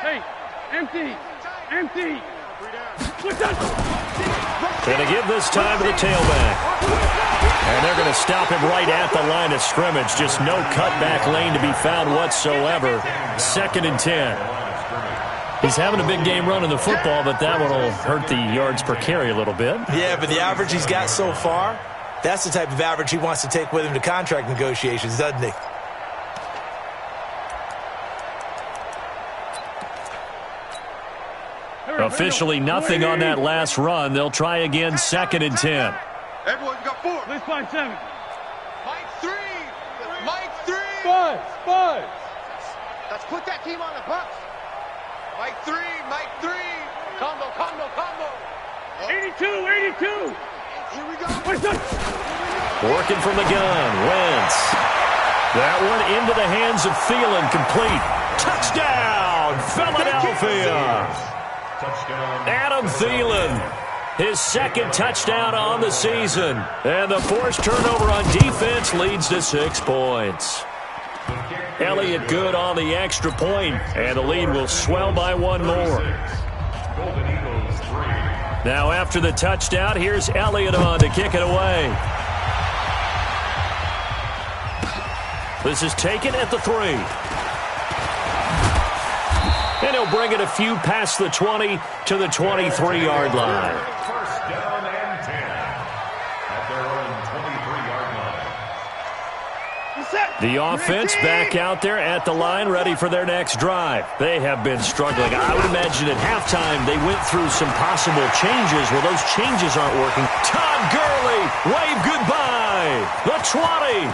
Hey, empty. Going to give this time to the tailback. And they're going to stop him right at the line of scrimmage. Just no cutback lane to be found whatsoever. 2nd and 10. He's having a big game running the football, but that one will hurt the yards per carry a little bit. Yeah, but the average he's got so far, that's the type of average he wants to take with him to contract negotiations, doesn't he? Officially nothing on that last run. They'll try again, 2nd and 10. Everyone, you got 4. Let's find 7. Mike 3. Mike 3. Buzz. Let's put that team on the bus. Mike 3. Combo. 82. Here we go. Working from the gun, Wentz. That one into the hands of Thielen, complete. Touchdown, Philadelphia. Adam Thielen, his 2nd touchdown on the season. And the forced turnover on defense leads to 6 points. Elliott good on the extra point, and the lead will swell by 1 more. Now after the touchdown, here's Elliott on to kick it away. This is taken at the 3. And he'll bring it a few past the 20 to the 23-yard line. 1st down and 10 at their own 23-yard line. The offense back out there at the line, ready for their next drive. They have been struggling. I would imagine at halftime they went through some possible changes. Well, those changes aren't working. Todd Gurley, wave goodbye. The 20.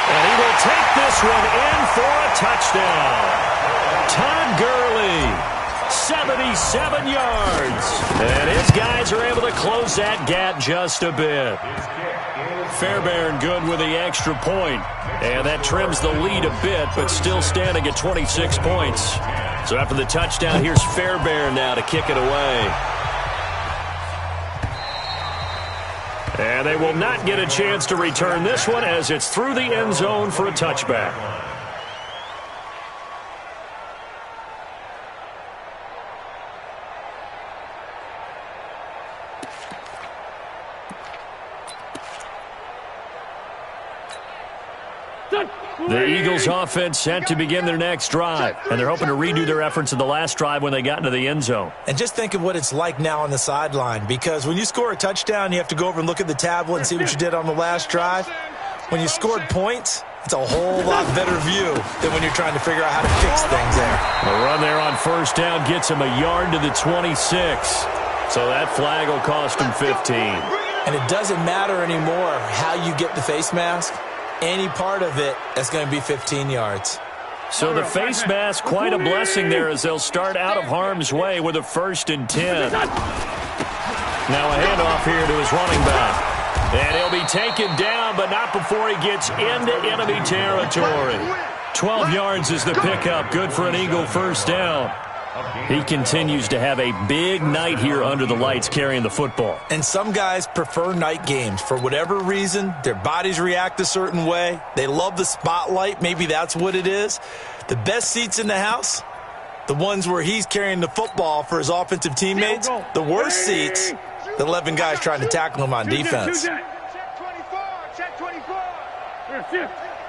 And he will take this one in for a touchdown. Todd Gurley, 77 yards. And his guys are able to close that gap just a bit. Fairbairn good with the extra point. And that trims the lead a bit, but still standing at 26 points. So after the touchdown, here's Fairbairn now to kick it away. And they will not get a chance to return this one as it's through the end zone for a touchback. The Eagles offense set to begin their next drive, and they're hoping to redo their efforts in the last drive when they got into the end zone. And just think of what it's like now on the sideline, because when you score a touchdown, you have to go over and look at the tablet and see what you did on the last drive. When you scored points, it's a whole lot better view than when you're trying to figure out how to fix things there. The run there on 1st down gets him a yard to the 26. So that flag will cost him 15. And it doesn't matter anymore how you get the face mask. Any part of it, that's going to be 15 yards. So the face mask, quite a blessing there as they'll start out of harm's way with a 1st and 10. Now a handoff here to his running back. And he'll be taken down, but not before he gets into enemy territory. 12 yards is the pickup. Good for an Eagle 1st down. He continues to have a big night here under the lights carrying the football. And some guys prefer night games. For whatever reason, their bodies react a certain way. They love the spotlight. Maybe that's what it is. The best seats in the house, The ones where he's carrying the football for his offensive teammates, the worst seats, the 11 guys trying to tackle him on defense. Check 24. Check 24.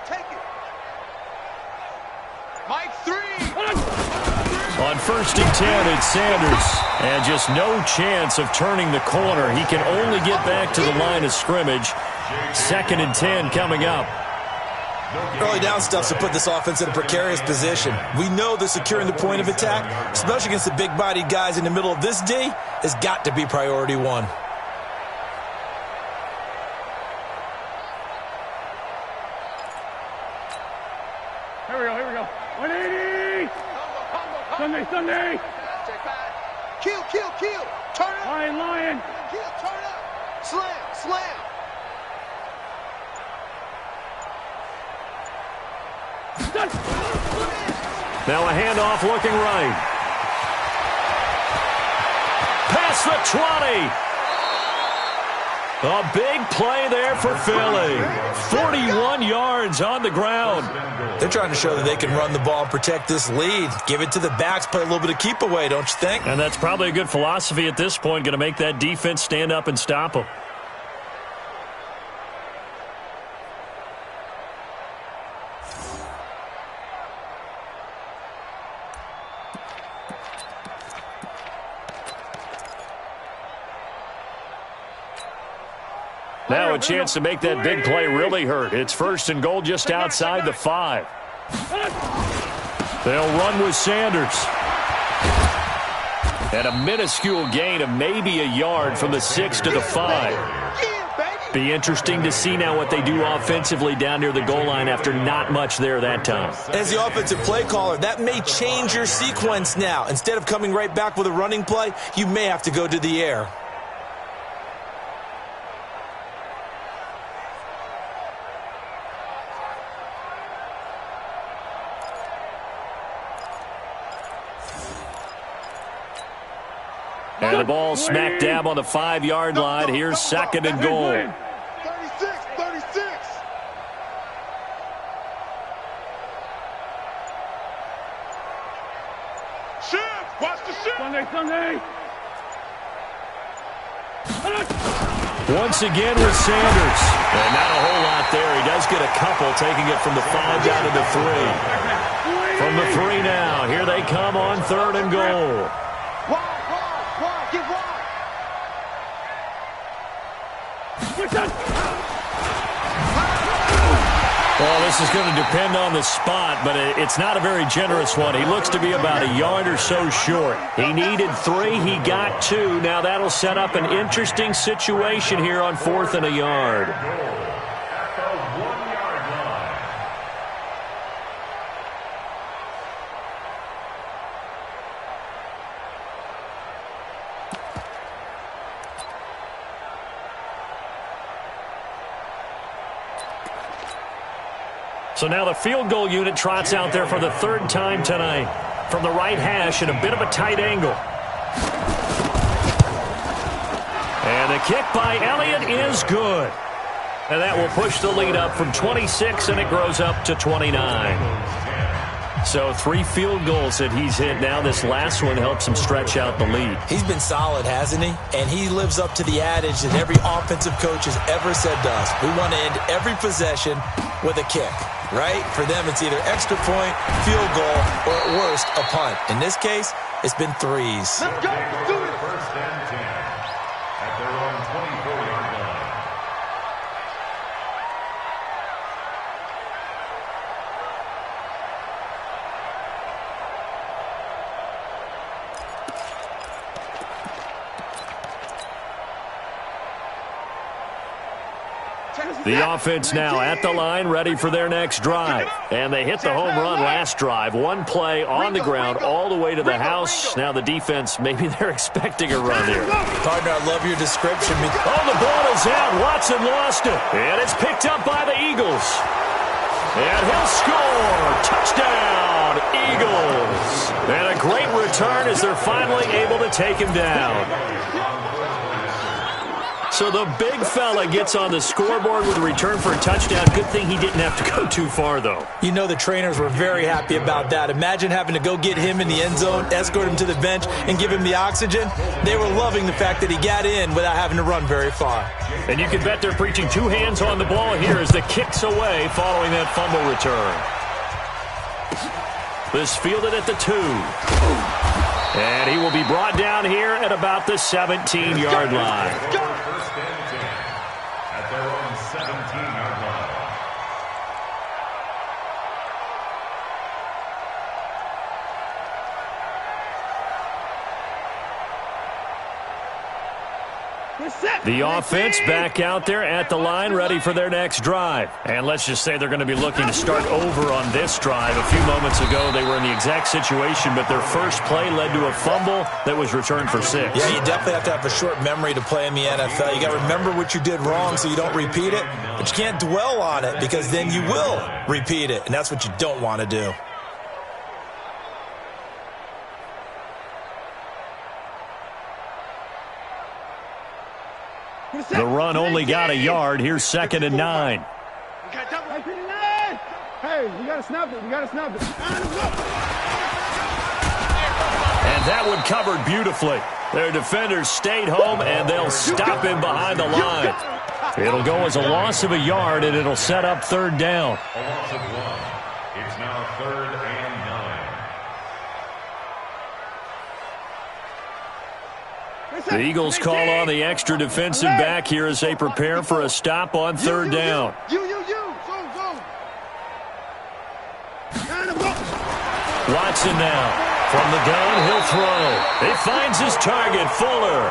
Take it. Mike 3. On 1st and 10, it's Sanders. And just no chance of turning the corner. He can only get back to the line of scrimmage. 2nd and 10 coming up. Early down stuff to put this offense in a precarious position. We know that securing the point of attack, especially against the big-bodied guys in the middle of this D, has got to be priority one. Here we go. 180. Sunday. Kill. Turn up. Lion. Kill, turn up. Slam. Now a handoff looking right. Past the 20. A big play there for Philly. 41 yards on the ground. They're trying to show that they can run the ball and protect this lead. Give it to the backs, play a little bit of keep away, don't you think? And that's probably a good philosophy at this point. Going to make that defense stand up and stop them. Now a chance to make that big play really hurt. It's 1st and goal just outside the 5. They'll run with Sanders. And a minuscule gain of maybe a yard from the 6 to the 5. Be interesting to see now what they do offensively down near the goal line after not much there that time. As the offensive play caller, that may change your sequence now. Instead of coming right back with a running play, you may have to go to the air. And the ball smack dab on the 5-yard line. Here's 2nd and goal. 36. Shift. Watch the shift. Sunday. Once again with Sanders. And not a whole lot there. He does get a couple, taking it from the 5 down to the 3. From the 3 now. Here they come on 3rd and goal. Well, this is going to depend on the spot, but it's not a very generous one. He looks to be about a yard or so short. He needed 3. He got 2. Now that'll set up an interesting situation here on 4th and a yard. So now the field goal unit trots out there for the 3rd time tonight. From the right hash at a bit of a tight angle. And the kick by Elliott is good. And that will push the lead up from 26, and it grows up to 29. So 3 field goals that he's hit now. This last one helps him stretch out the lead. He's been solid, hasn't he? And he lives up to the adage that every offensive coach has ever said to us. We want to end every possession with a kick, right? For them, it's either extra point, field goal, or at worst, a punt. In this case, it's been 3s. Let's go. Do it. 1st and 10 at their own 24-yard line. The offense now at the line, ready for their next drive. And they hit the home run last drive. 1 play on the ground all the way to the house. Now the defense, maybe they're expecting a run here. Partner, I love your description. Oh, the ball is out. Watson lost it. And it's picked up by the Eagles. And he'll score. Touchdown, Eagles. And a great return as they're finally able to take him down. So the big fella gets on the scoreboard with a return for a touchdown. Good thing he didn't have to go too far, though. You know the trainers were very happy about that. Imagine having to go get him in the end zone, escort him to the bench, and give him the oxygen. They were loving the fact that he got in without having to run very far. And you can bet they're preaching 2 hands on the ball here as the kick's away following that fumble return. This fielded at the 2. And he will be brought down here at about the 17-yard line. First and 10 at their own 17-yard line. The offense back out there at the line, ready for their next drive. And let's just say they're going to be looking to start over on this drive. A few moments ago, they were in the exact situation, but their first play led to a fumble that was returned for 6. Yeah, you definitely have to have a short memory to play in the NFL. You got to remember what you did wrong so you don't repeat it, but you can't dwell on it because then you will repeat it, and that's what you don't want to do. The run only got a yard. Here's 2nd and 9. Hey, you got to snap it. You got to snap it. And that one covered beautifully. Their defenders stayed home, and they'll stop him behind the line. It'll go as a loss of a yard, and it'll set up 3rd down. A loss of 1. It's now 3rd and 9. The Eagles call on the extra defensive back here as they prepare for a stop on 3rd down. Watson now. From the gun, he'll throw. He finds his target, Fuller.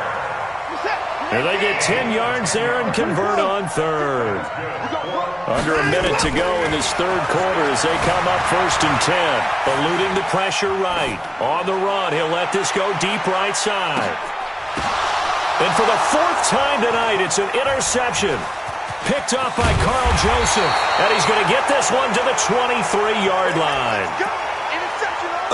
And they get 10 yards there and convert on 3rd. Under a minute to go in this 3rd quarter as they come up 1st and 10. Eluding the pressure right. On the run, he'll let this go deep right side. And for the 4th time tonight, it's an interception. Picked up by Carl Joseph. And he's going to get this one to the 23-yard line.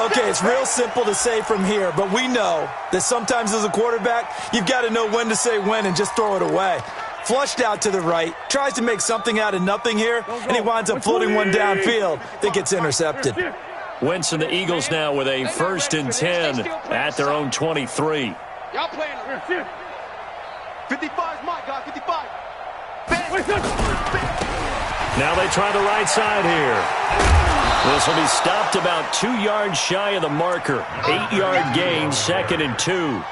Okay, it's real simple to say from here, but we know that sometimes as a quarterback, you've got to know when to say when and just throw it away. Flushed out to the right, tries to make something out of nothing here, and he winds up floating one downfield that gets intercepted. Wentz and the Eagles now with a 1st and 10 at their own 23. Y'all playing 55 is my guy, 55. Now they try the right side here. This will be stopped about 2 yards shy of the marker. 8-yard gain, 2nd and 2.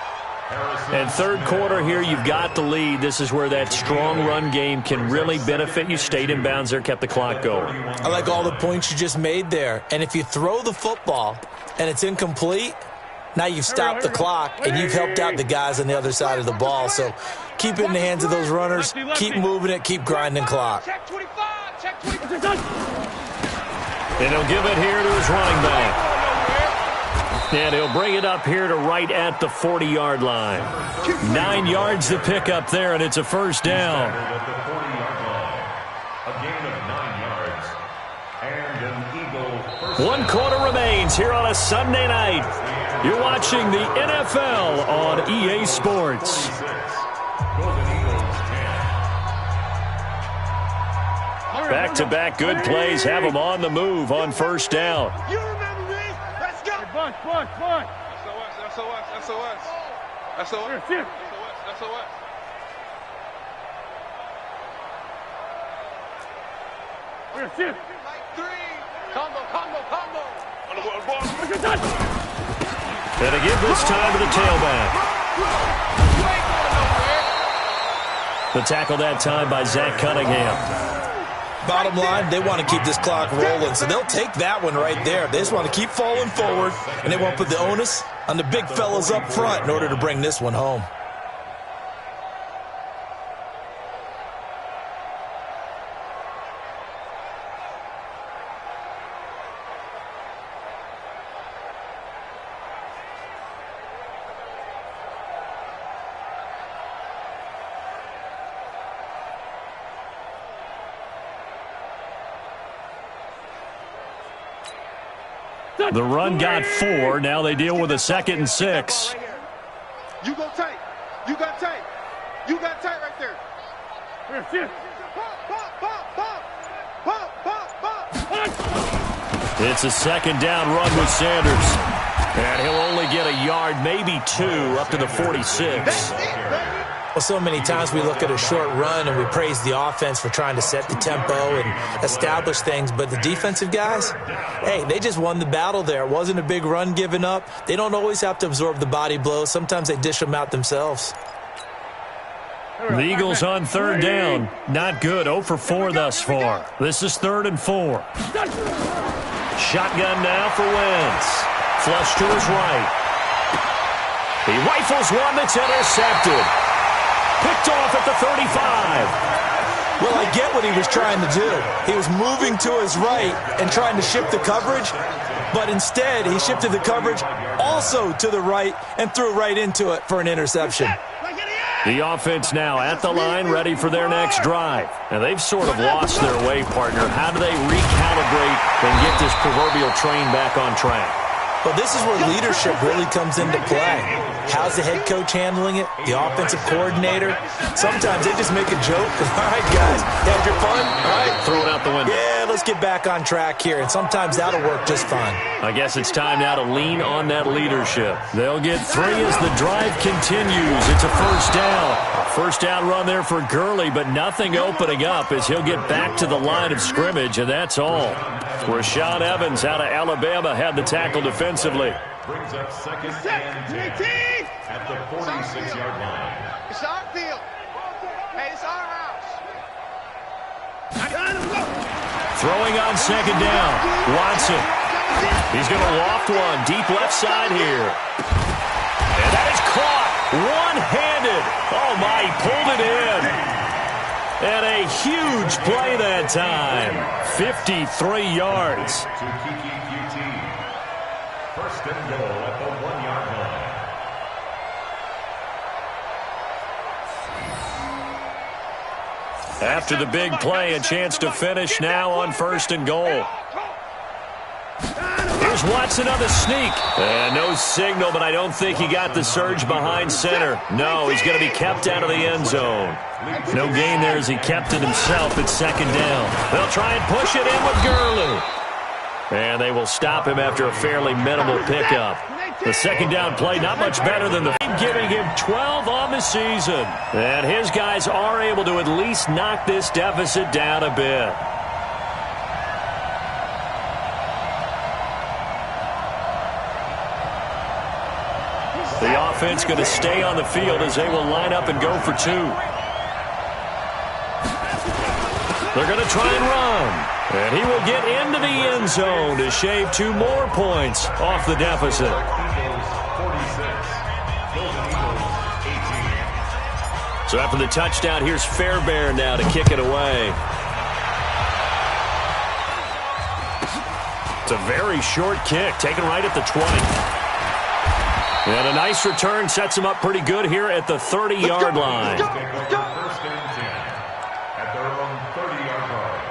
And 3rd quarter here, you've got the lead. This is where that strong run game can really benefit you. Stayed in bounds there, kept the clock going. I like all the points you just made there. And if you throw the football and it's incomplete, now you've stopped the clock and you've helped out the guys on the other side of the ball. So keep it in the hands of those runners. Keep moving it. Keep grinding clock. Check 25. Check 25. And he'll give it here to his running back. And he'll bring it up here to right at the 40-yard line. 9 yards to pick up there, and it's a 1st down. At the 40-yard line. A gain of 9 yards. And an Eagle first 1 quarter remains here on a Sunday night. You're watching the NFL on EA Sports. Back-to-back good plays have them on the move on 1st down. You remember me? Let's go. Bunch. SOS. Combo. And they give this time to the tailback. The tackle that time by Zach Cunningham. Bottom line, they want to keep this clock rolling, so they'll take that one right there. They just want to keep falling forward, and they won't put the onus on the big fellas up front in order to bring this one home. The run got 4. Now they deal with a 2nd and 6. You go tight. You got tight. You got tight right there. Here. It's a second down run with Sanders. And he'll only get a yard, maybe 2, up to the 46. Well, so many times we look at a short run and we praise the offense for trying to set the tempo and establish things, but the defensive guys, hey, they just won the battle there. It wasn't a big run given up. They don't always have to absorb the body blows. Sometimes they dish them out themselves. The Eagles on third down. Not good. 0 for 4 thus far. This is 3rd and 4. Shotgun now for Wentz. Flush to his right. He rifles one that's intercepted. Picked off at the 35. Well, I get what he was trying to do. He was moving to his right and trying to shift the coverage, but instead he shifted the coverage also to the right and threw right into it for an interception. The offense now at the line, ready for their next drive. And they've sort of lost their way, partner. How do they recalibrate and get this proverbial train back on track? Well, this is where leadership really comes into play. How's the head coach handling it? The offensive coordinator? Sometimes they just make a joke. All right, guys, had your fun? All right. Throw it out the window. Yeah, let's get back on track here. And sometimes that'll work just fine. I guess it's time now to lean on that leadership. They'll get 3 as the drive continues. It's a first down. First down run there for Gurley, but nothing opening up as he'll get back to the line of scrimmage, and that's all. Rashaan Evans out of Alabama had the tackle defensively. Brings up 2nd and 10 at the 46-yard line. It's our field. Hey, it's our house. Throwing on 2nd down. Watson. He's going to loft one deep left side here. And that is caught one-handed. Oh, my, he pulled it in. And a huge play that time. 53 yards. To Kiki QT. First and goal at the 1-yard line. After the big play, a chance to finish now on 1st and goal. Here's Watson on the sneak. And no signal, but I don't think he got the surge behind center. No, he's going to be kept out of the end zone. No gain there as he kept it himself at 2nd down. They'll try and push it in with Gurley. And they will stop him after a fairly minimal pickup. The 2nd down play not much better than the giving him 12 on the season. And his guys are able to at least knock this deficit down a bit. The offense going to stay on the field as they will line up and go for 2. They're going to try and run. And he will get into the end zone to shave 2 more points off the deficit. So after the touchdown, here's Fairbairn now to kick it away. It's a very short kick, taken right at the 20. And a nice return sets him up pretty good here at the 30-yard line. First and 10 at their own 30-yard line.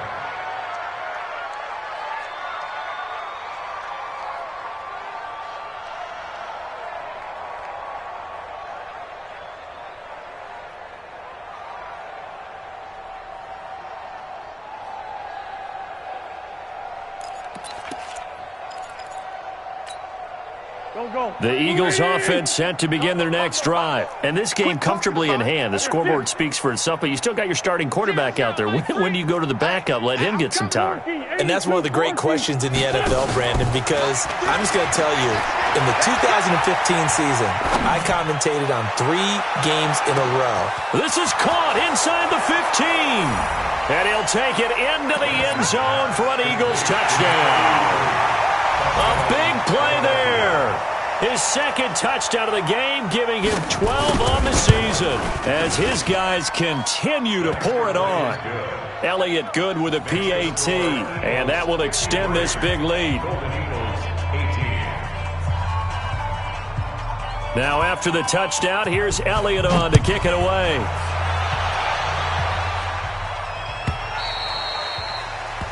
The Eagles offense set to begin their next drive. And this game comfortably in hand. The scoreboard speaks for itself, but you still got your starting quarterback out there. When do you go to the backup? Let him get some time. And that's one of the great questions in the NFL, Brandon, because I'm just going to tell you, in the 2015 season, I commentated on 3 games in a row. This is caught inside the 15. And he'll take it into the end zone for an Eagles touchdown. A big play there. His 2nd touchdown of the game, giving him 12 on the season as his guys continue to pour it on. Elliott good with a PAT, and that will extend this big lead. Now after the touchdown, here's Elliott on to kick it away.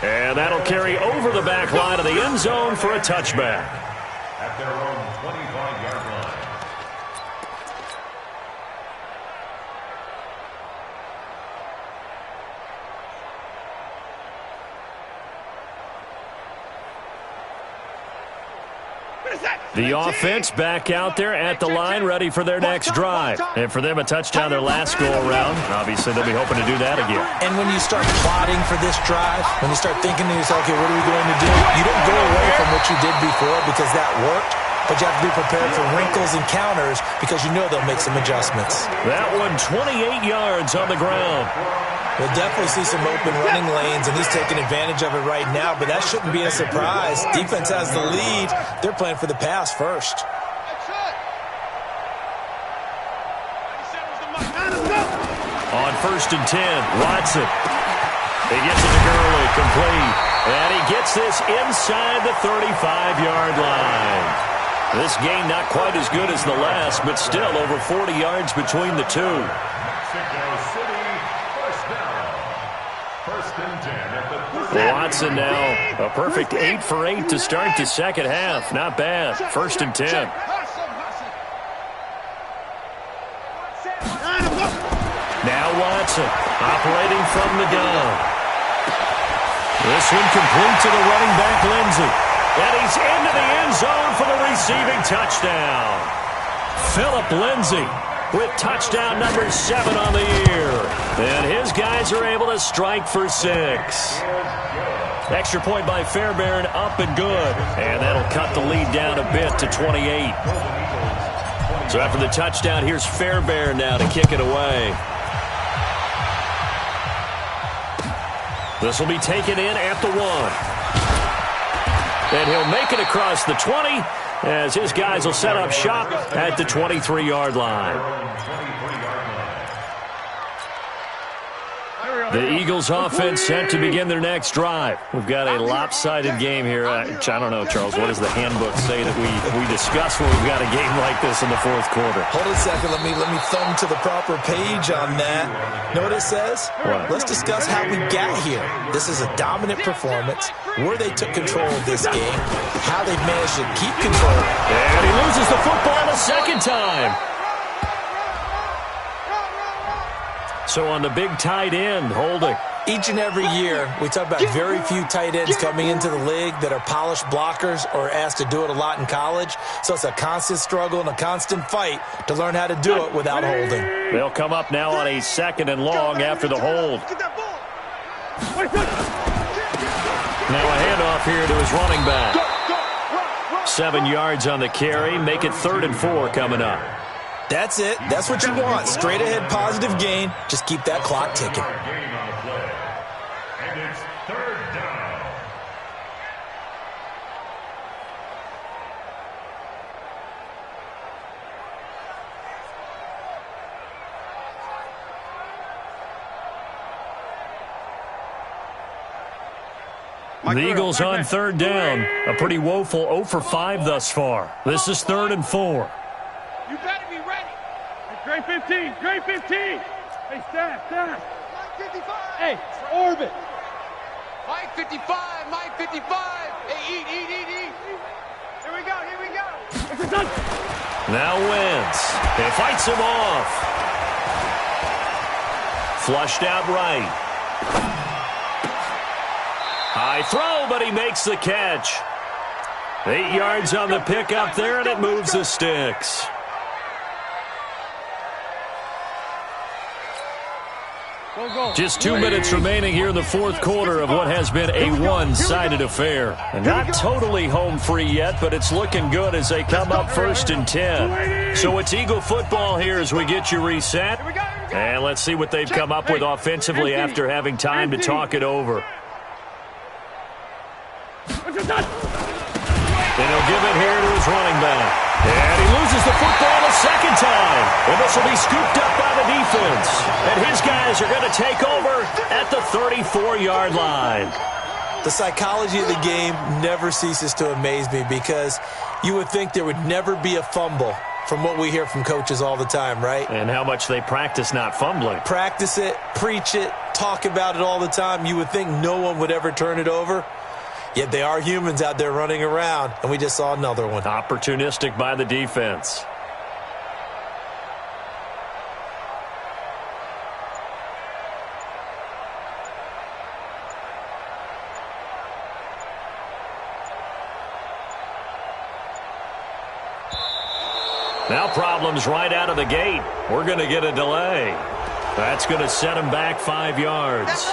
And that'll carry over the back line of the end zone for a touchback. At their own 25-yard The offense back out there at the line, ready for their next drive. And for them, a touchdown their last go-around. Obviously, they'll be hoping to do that again. And when you start plotting for this drive, when you start thinking to yourself, okay, what are we going to do? You don't go away from what you did before because that worked, but you have to be prepared for wrinkles and counters because you know they'll make some adjustments. That one, 28 yards on the ground. We'll definitely see some open running lanes, and he's taking advantage of it right now, but that shouldn't be a surprise. Defense has the lead. They're playing for the pass first. On 1st and 10, Watson. He gets it to Gurley, complete. And he gets this inside the 35-yard line. This game not quite as good as the last, but still over 40 yards between the two. Watson now a perfect 8 for 8 to start the second half. Not bad. 1st and 10. Now Watson operating from the gun. This one complete to the running back, Lindsey. And he's into the end zone for the receiving touchdown. Philip Lindsey with touchdown number 7 on the year. And his guys are able to strike for 6. Extra point by Fairbairn, up and good. And that'll cut the lead down a bit to 28. So after the touchdown, here's Fairbairn now to kick it away. This will be taken in at the 1. And he'll make it across the 20 as his guys will set up shop at the 23-yard line. The Eagles offense set to begin their next drive. We've got a lopsided game here. I don't know, Charles, what does the handbook say that we discuss when we've got a game like this in the fourth quarter? Hold a second. Let me thumb to the proper page on that. Know what it says? What? Let's discuss how we got here. This is a dominant performance, where they took control of this game, how they've managed to keep control. And he loses the football a second time. So on the big tight end, holding. Each and every year, we talk about very few tight ends coming into the league that are polished blockers or asked to do it a lot in college. So it's a constant struggle and a constant fight to learn how to do it without holding. They'll come up now on a 2nd and long after the hold. Now a handoff here to his running back. 7 yards on the carry. Make it 3rd and 4 coming up. That's it. That's what you want. Straight ahead, positive gain. Just keep that clock ticking. And it's 3rd down. The Eagles on 3rd down. A pretty woeful 0 for 5 thus far. This is 3rd and 4. You better be ready. Grade 15, grade 15. Hey, staff. Mike 55. Hey, orbit. Mike 55, Mike 55. Hey, eat. Here we go. Now Wentz. He fights him off. Flushed out right. High throw, but he makes the catch. 8 yards on the pickup there, and it moves the sticks. Just 2 minutes remaining here in the fourth quarter of what has been a one-sided affair. And not totally home free yet, but it's looking good as they come up 1st and 10. So it's Eagle football here as we get you reset. And let's see what they've come up with offensively after having time to talk it over. And he'll give it here to his running back. And he loses the football a second time. And this will be scooped up by the defense. And his guys are going to take over at the 34-yard line. The psychology of the game never ceases to amaze me because you would think there would never be a fumble from what we hear from coaches all the time, right? And how much they practice not fumbling. Practice it, preach it, talk about it all the time. You would think no one would ever turn it over. Yet they are humans out there running around, and we just saw another one. Opportunistic by the defense. Now problems right out of the gate. We're going to get a delay. That's going to set him back 5 yards.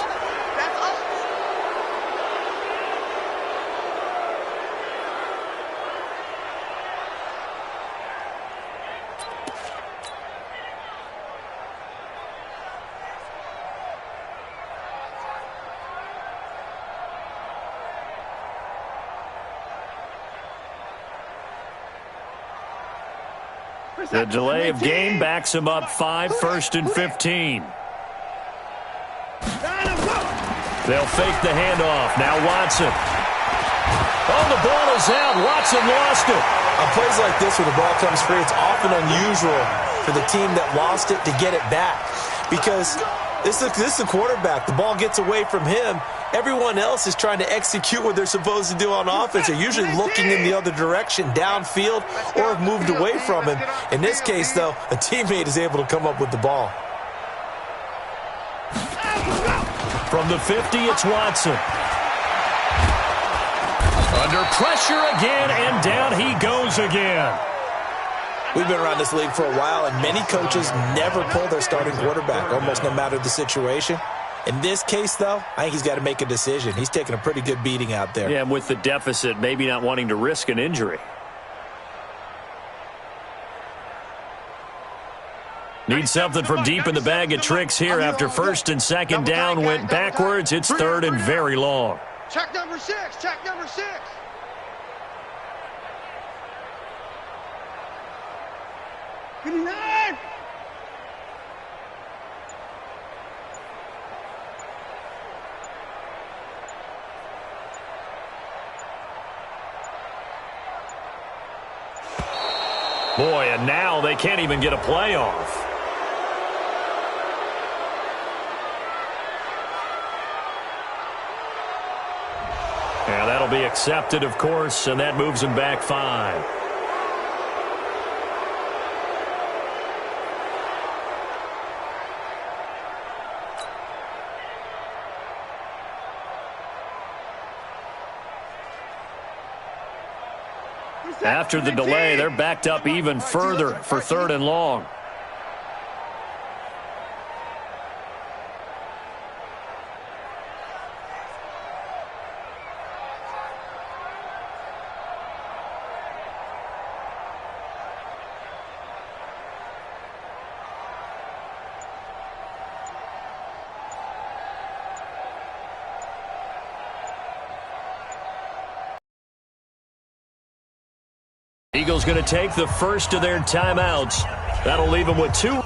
The delay of game backs him up 5, 1st and 15. They'll fake the handoff. Now Watson. Oh, the ball is out. Watson lost it. On plays like this where the ball comes free, it's often unusual for the team that lost it to get it back. Because this is a quarterback. The ball gets away from him. Everyone else is trying to execute what they're supposed to do on offense. They're usually looking in the other direction, downfield, or have moved away from him. In this case, though, a teammate is able to come up with the ball. From the 50, it's Watson. Under pressure again, and down he goes again. We've been around this league for a while, and many coaches never pull their starting quarterback, almost no matter the situation. In this case, though, I think he's got to make a decision. He's taking a pretty good beating out there. Yeah, and with the deficit, maybe not wanting to risk an injury. Need something from deep in the bag of tricks here after 1st and 2nd down went backwards. It's 3rd and very long. Check number 6. Check number 6. Good enough. Boy, and now they can't even get a play off. And that'll be accepted, of course, and that moves him back 5. After the delay, they're backed up even further for 3rd and long. Eagles going to take the first of their timeouts. That'll leave them with 2.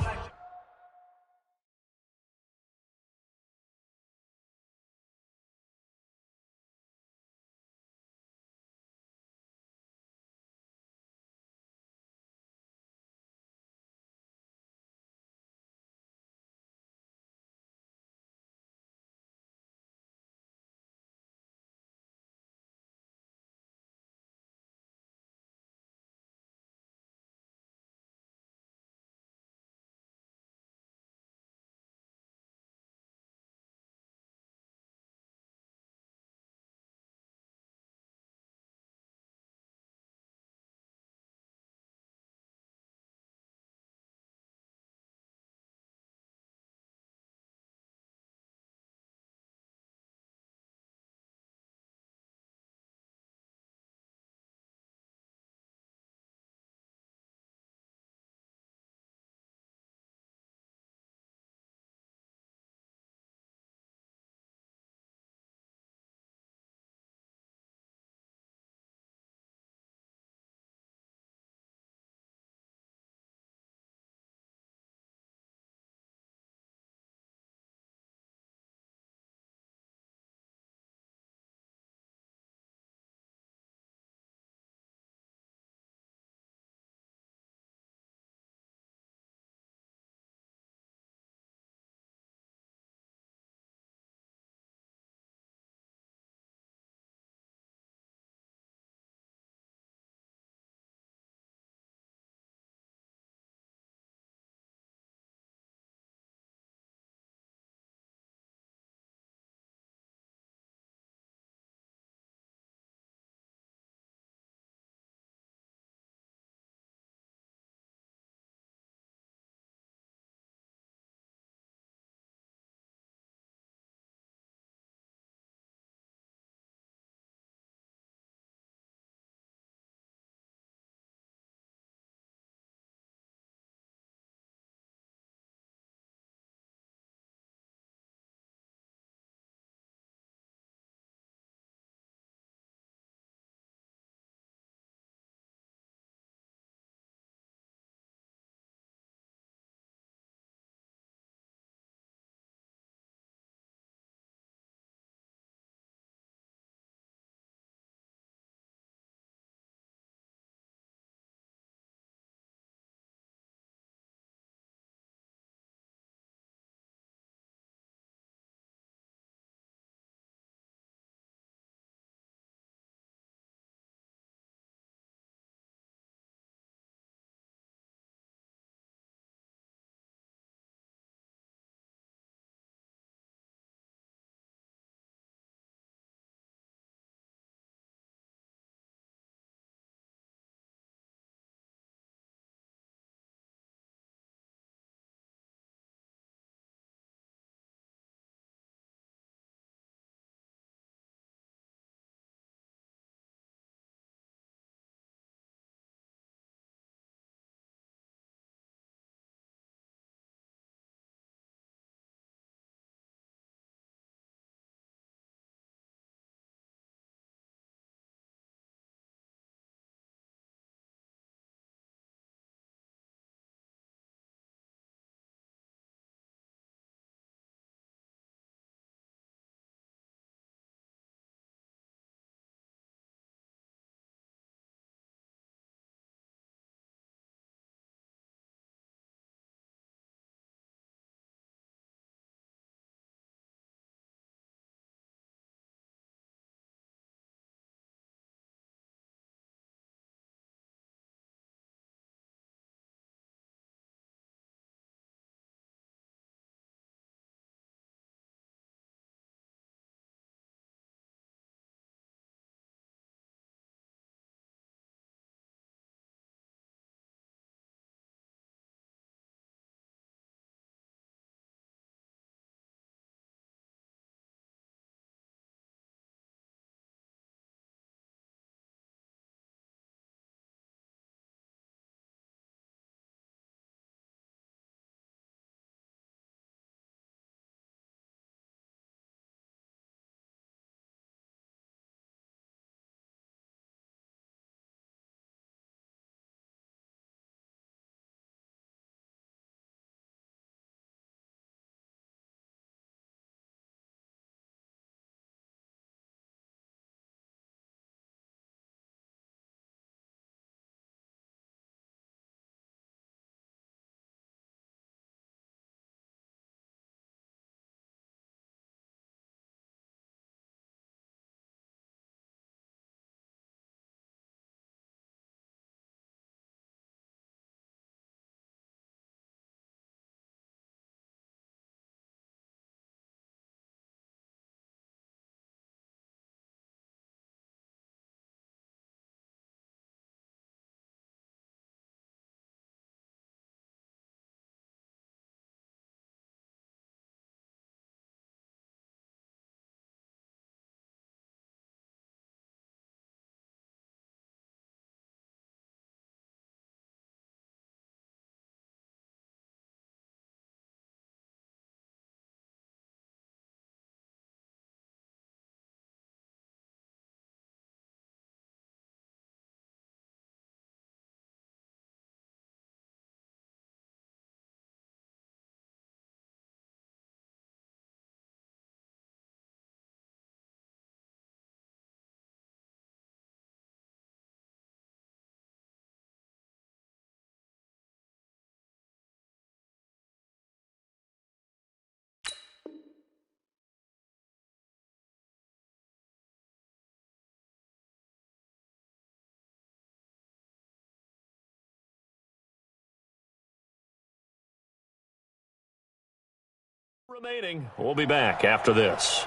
Remaining. We'll be back after this.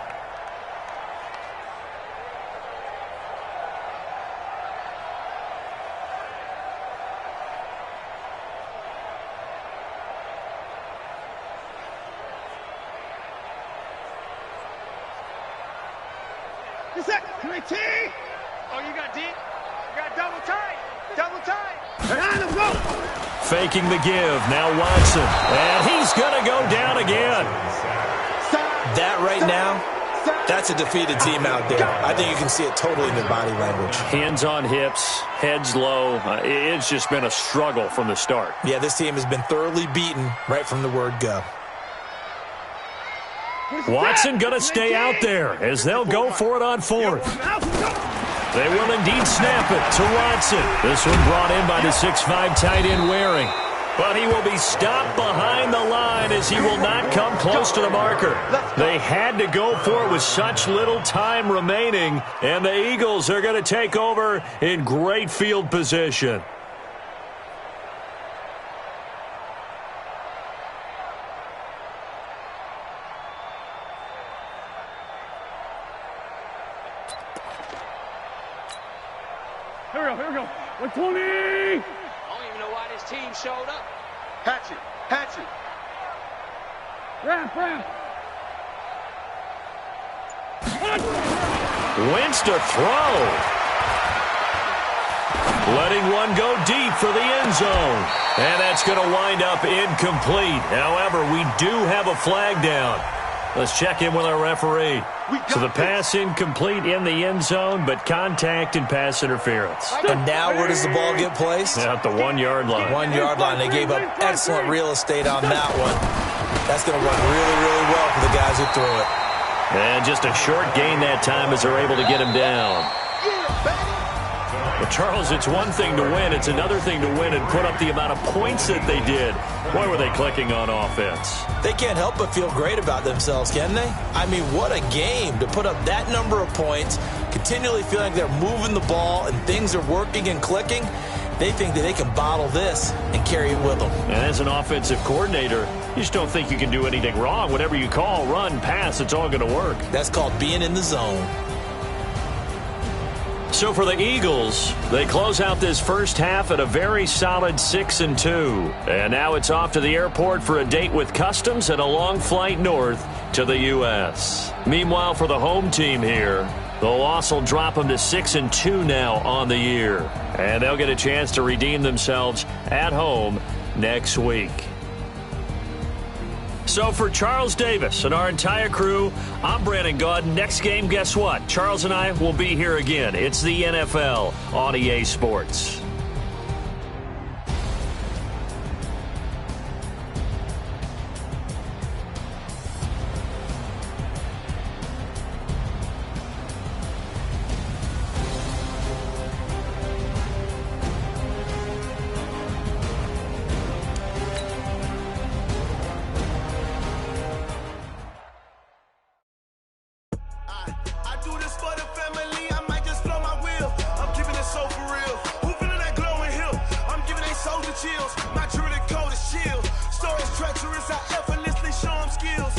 Oh, you got deep? You got double tight. Double tight. Faking the give. Now Watson. And he's going to go down again. That right now, that's a defeated team out there. I think you can see it totally in their body language. Hands on hips, heads low. It's just been a struggle from the start. Yeah, this team has been thoroughly beaten right from the word go. Watson going to stay out there as they'll go for it on fourth. They will indeed snap it to Watson. This one brought in by the 6'5" tight end Waring. But he will be stopped behind the line as he will not come close to the marker. They had to go for it with such little time remaining, and the Eagles are going to take over in great field position. Here we go. 120! I don't even know why this team showed up. Hatchet. Ramp. Wentz to throw. Letting one go deep for the end zone. And that's going to wind up incomplete. However, we do have a flag down. Let's check in with our referee. So the pass incomplete in the end zone, but contact and pass interference. And now where does the ball get placed? At the 1 yard line. 1 yard line. They gave up excellent real estate on that one. That's going to work really, really well for the guys who threw it. And just a short gain that time as they're able to get him down. But Charles, it's one thing to win. It's another thing to win and put up the amount of points that they did. Boy, were they clicking on offense. They can't help but feel great about themselves, can they? I mean, what a game to put up that number of points, continually feeling like they're moving the ball and things are working and clicking. They think that they can bottle this and carry it with them. And as an offensive coordinator, you just don't think you can do anything wrong. Whatever you call, run, pass, it's all going to work. That's called being in the zone. So for the Eagles, they close out this first half at a very solid 6-2. And now it's off to the airport for a date with Customs and a long flight north to the U.S. Meanwhile, for the home team here, the loss will drop them to 6-2 now on the year. And they'll get a chance to redeem themselves at home next week. So for Charles Davis and our entire crew, I'm Brandon Gaudin. Next game, guess what? Charles and I will be here again. It's the NFL on EA Sports. Chills, my jewelry coat is chill. Stories treacherous, I effortlessly show them skills.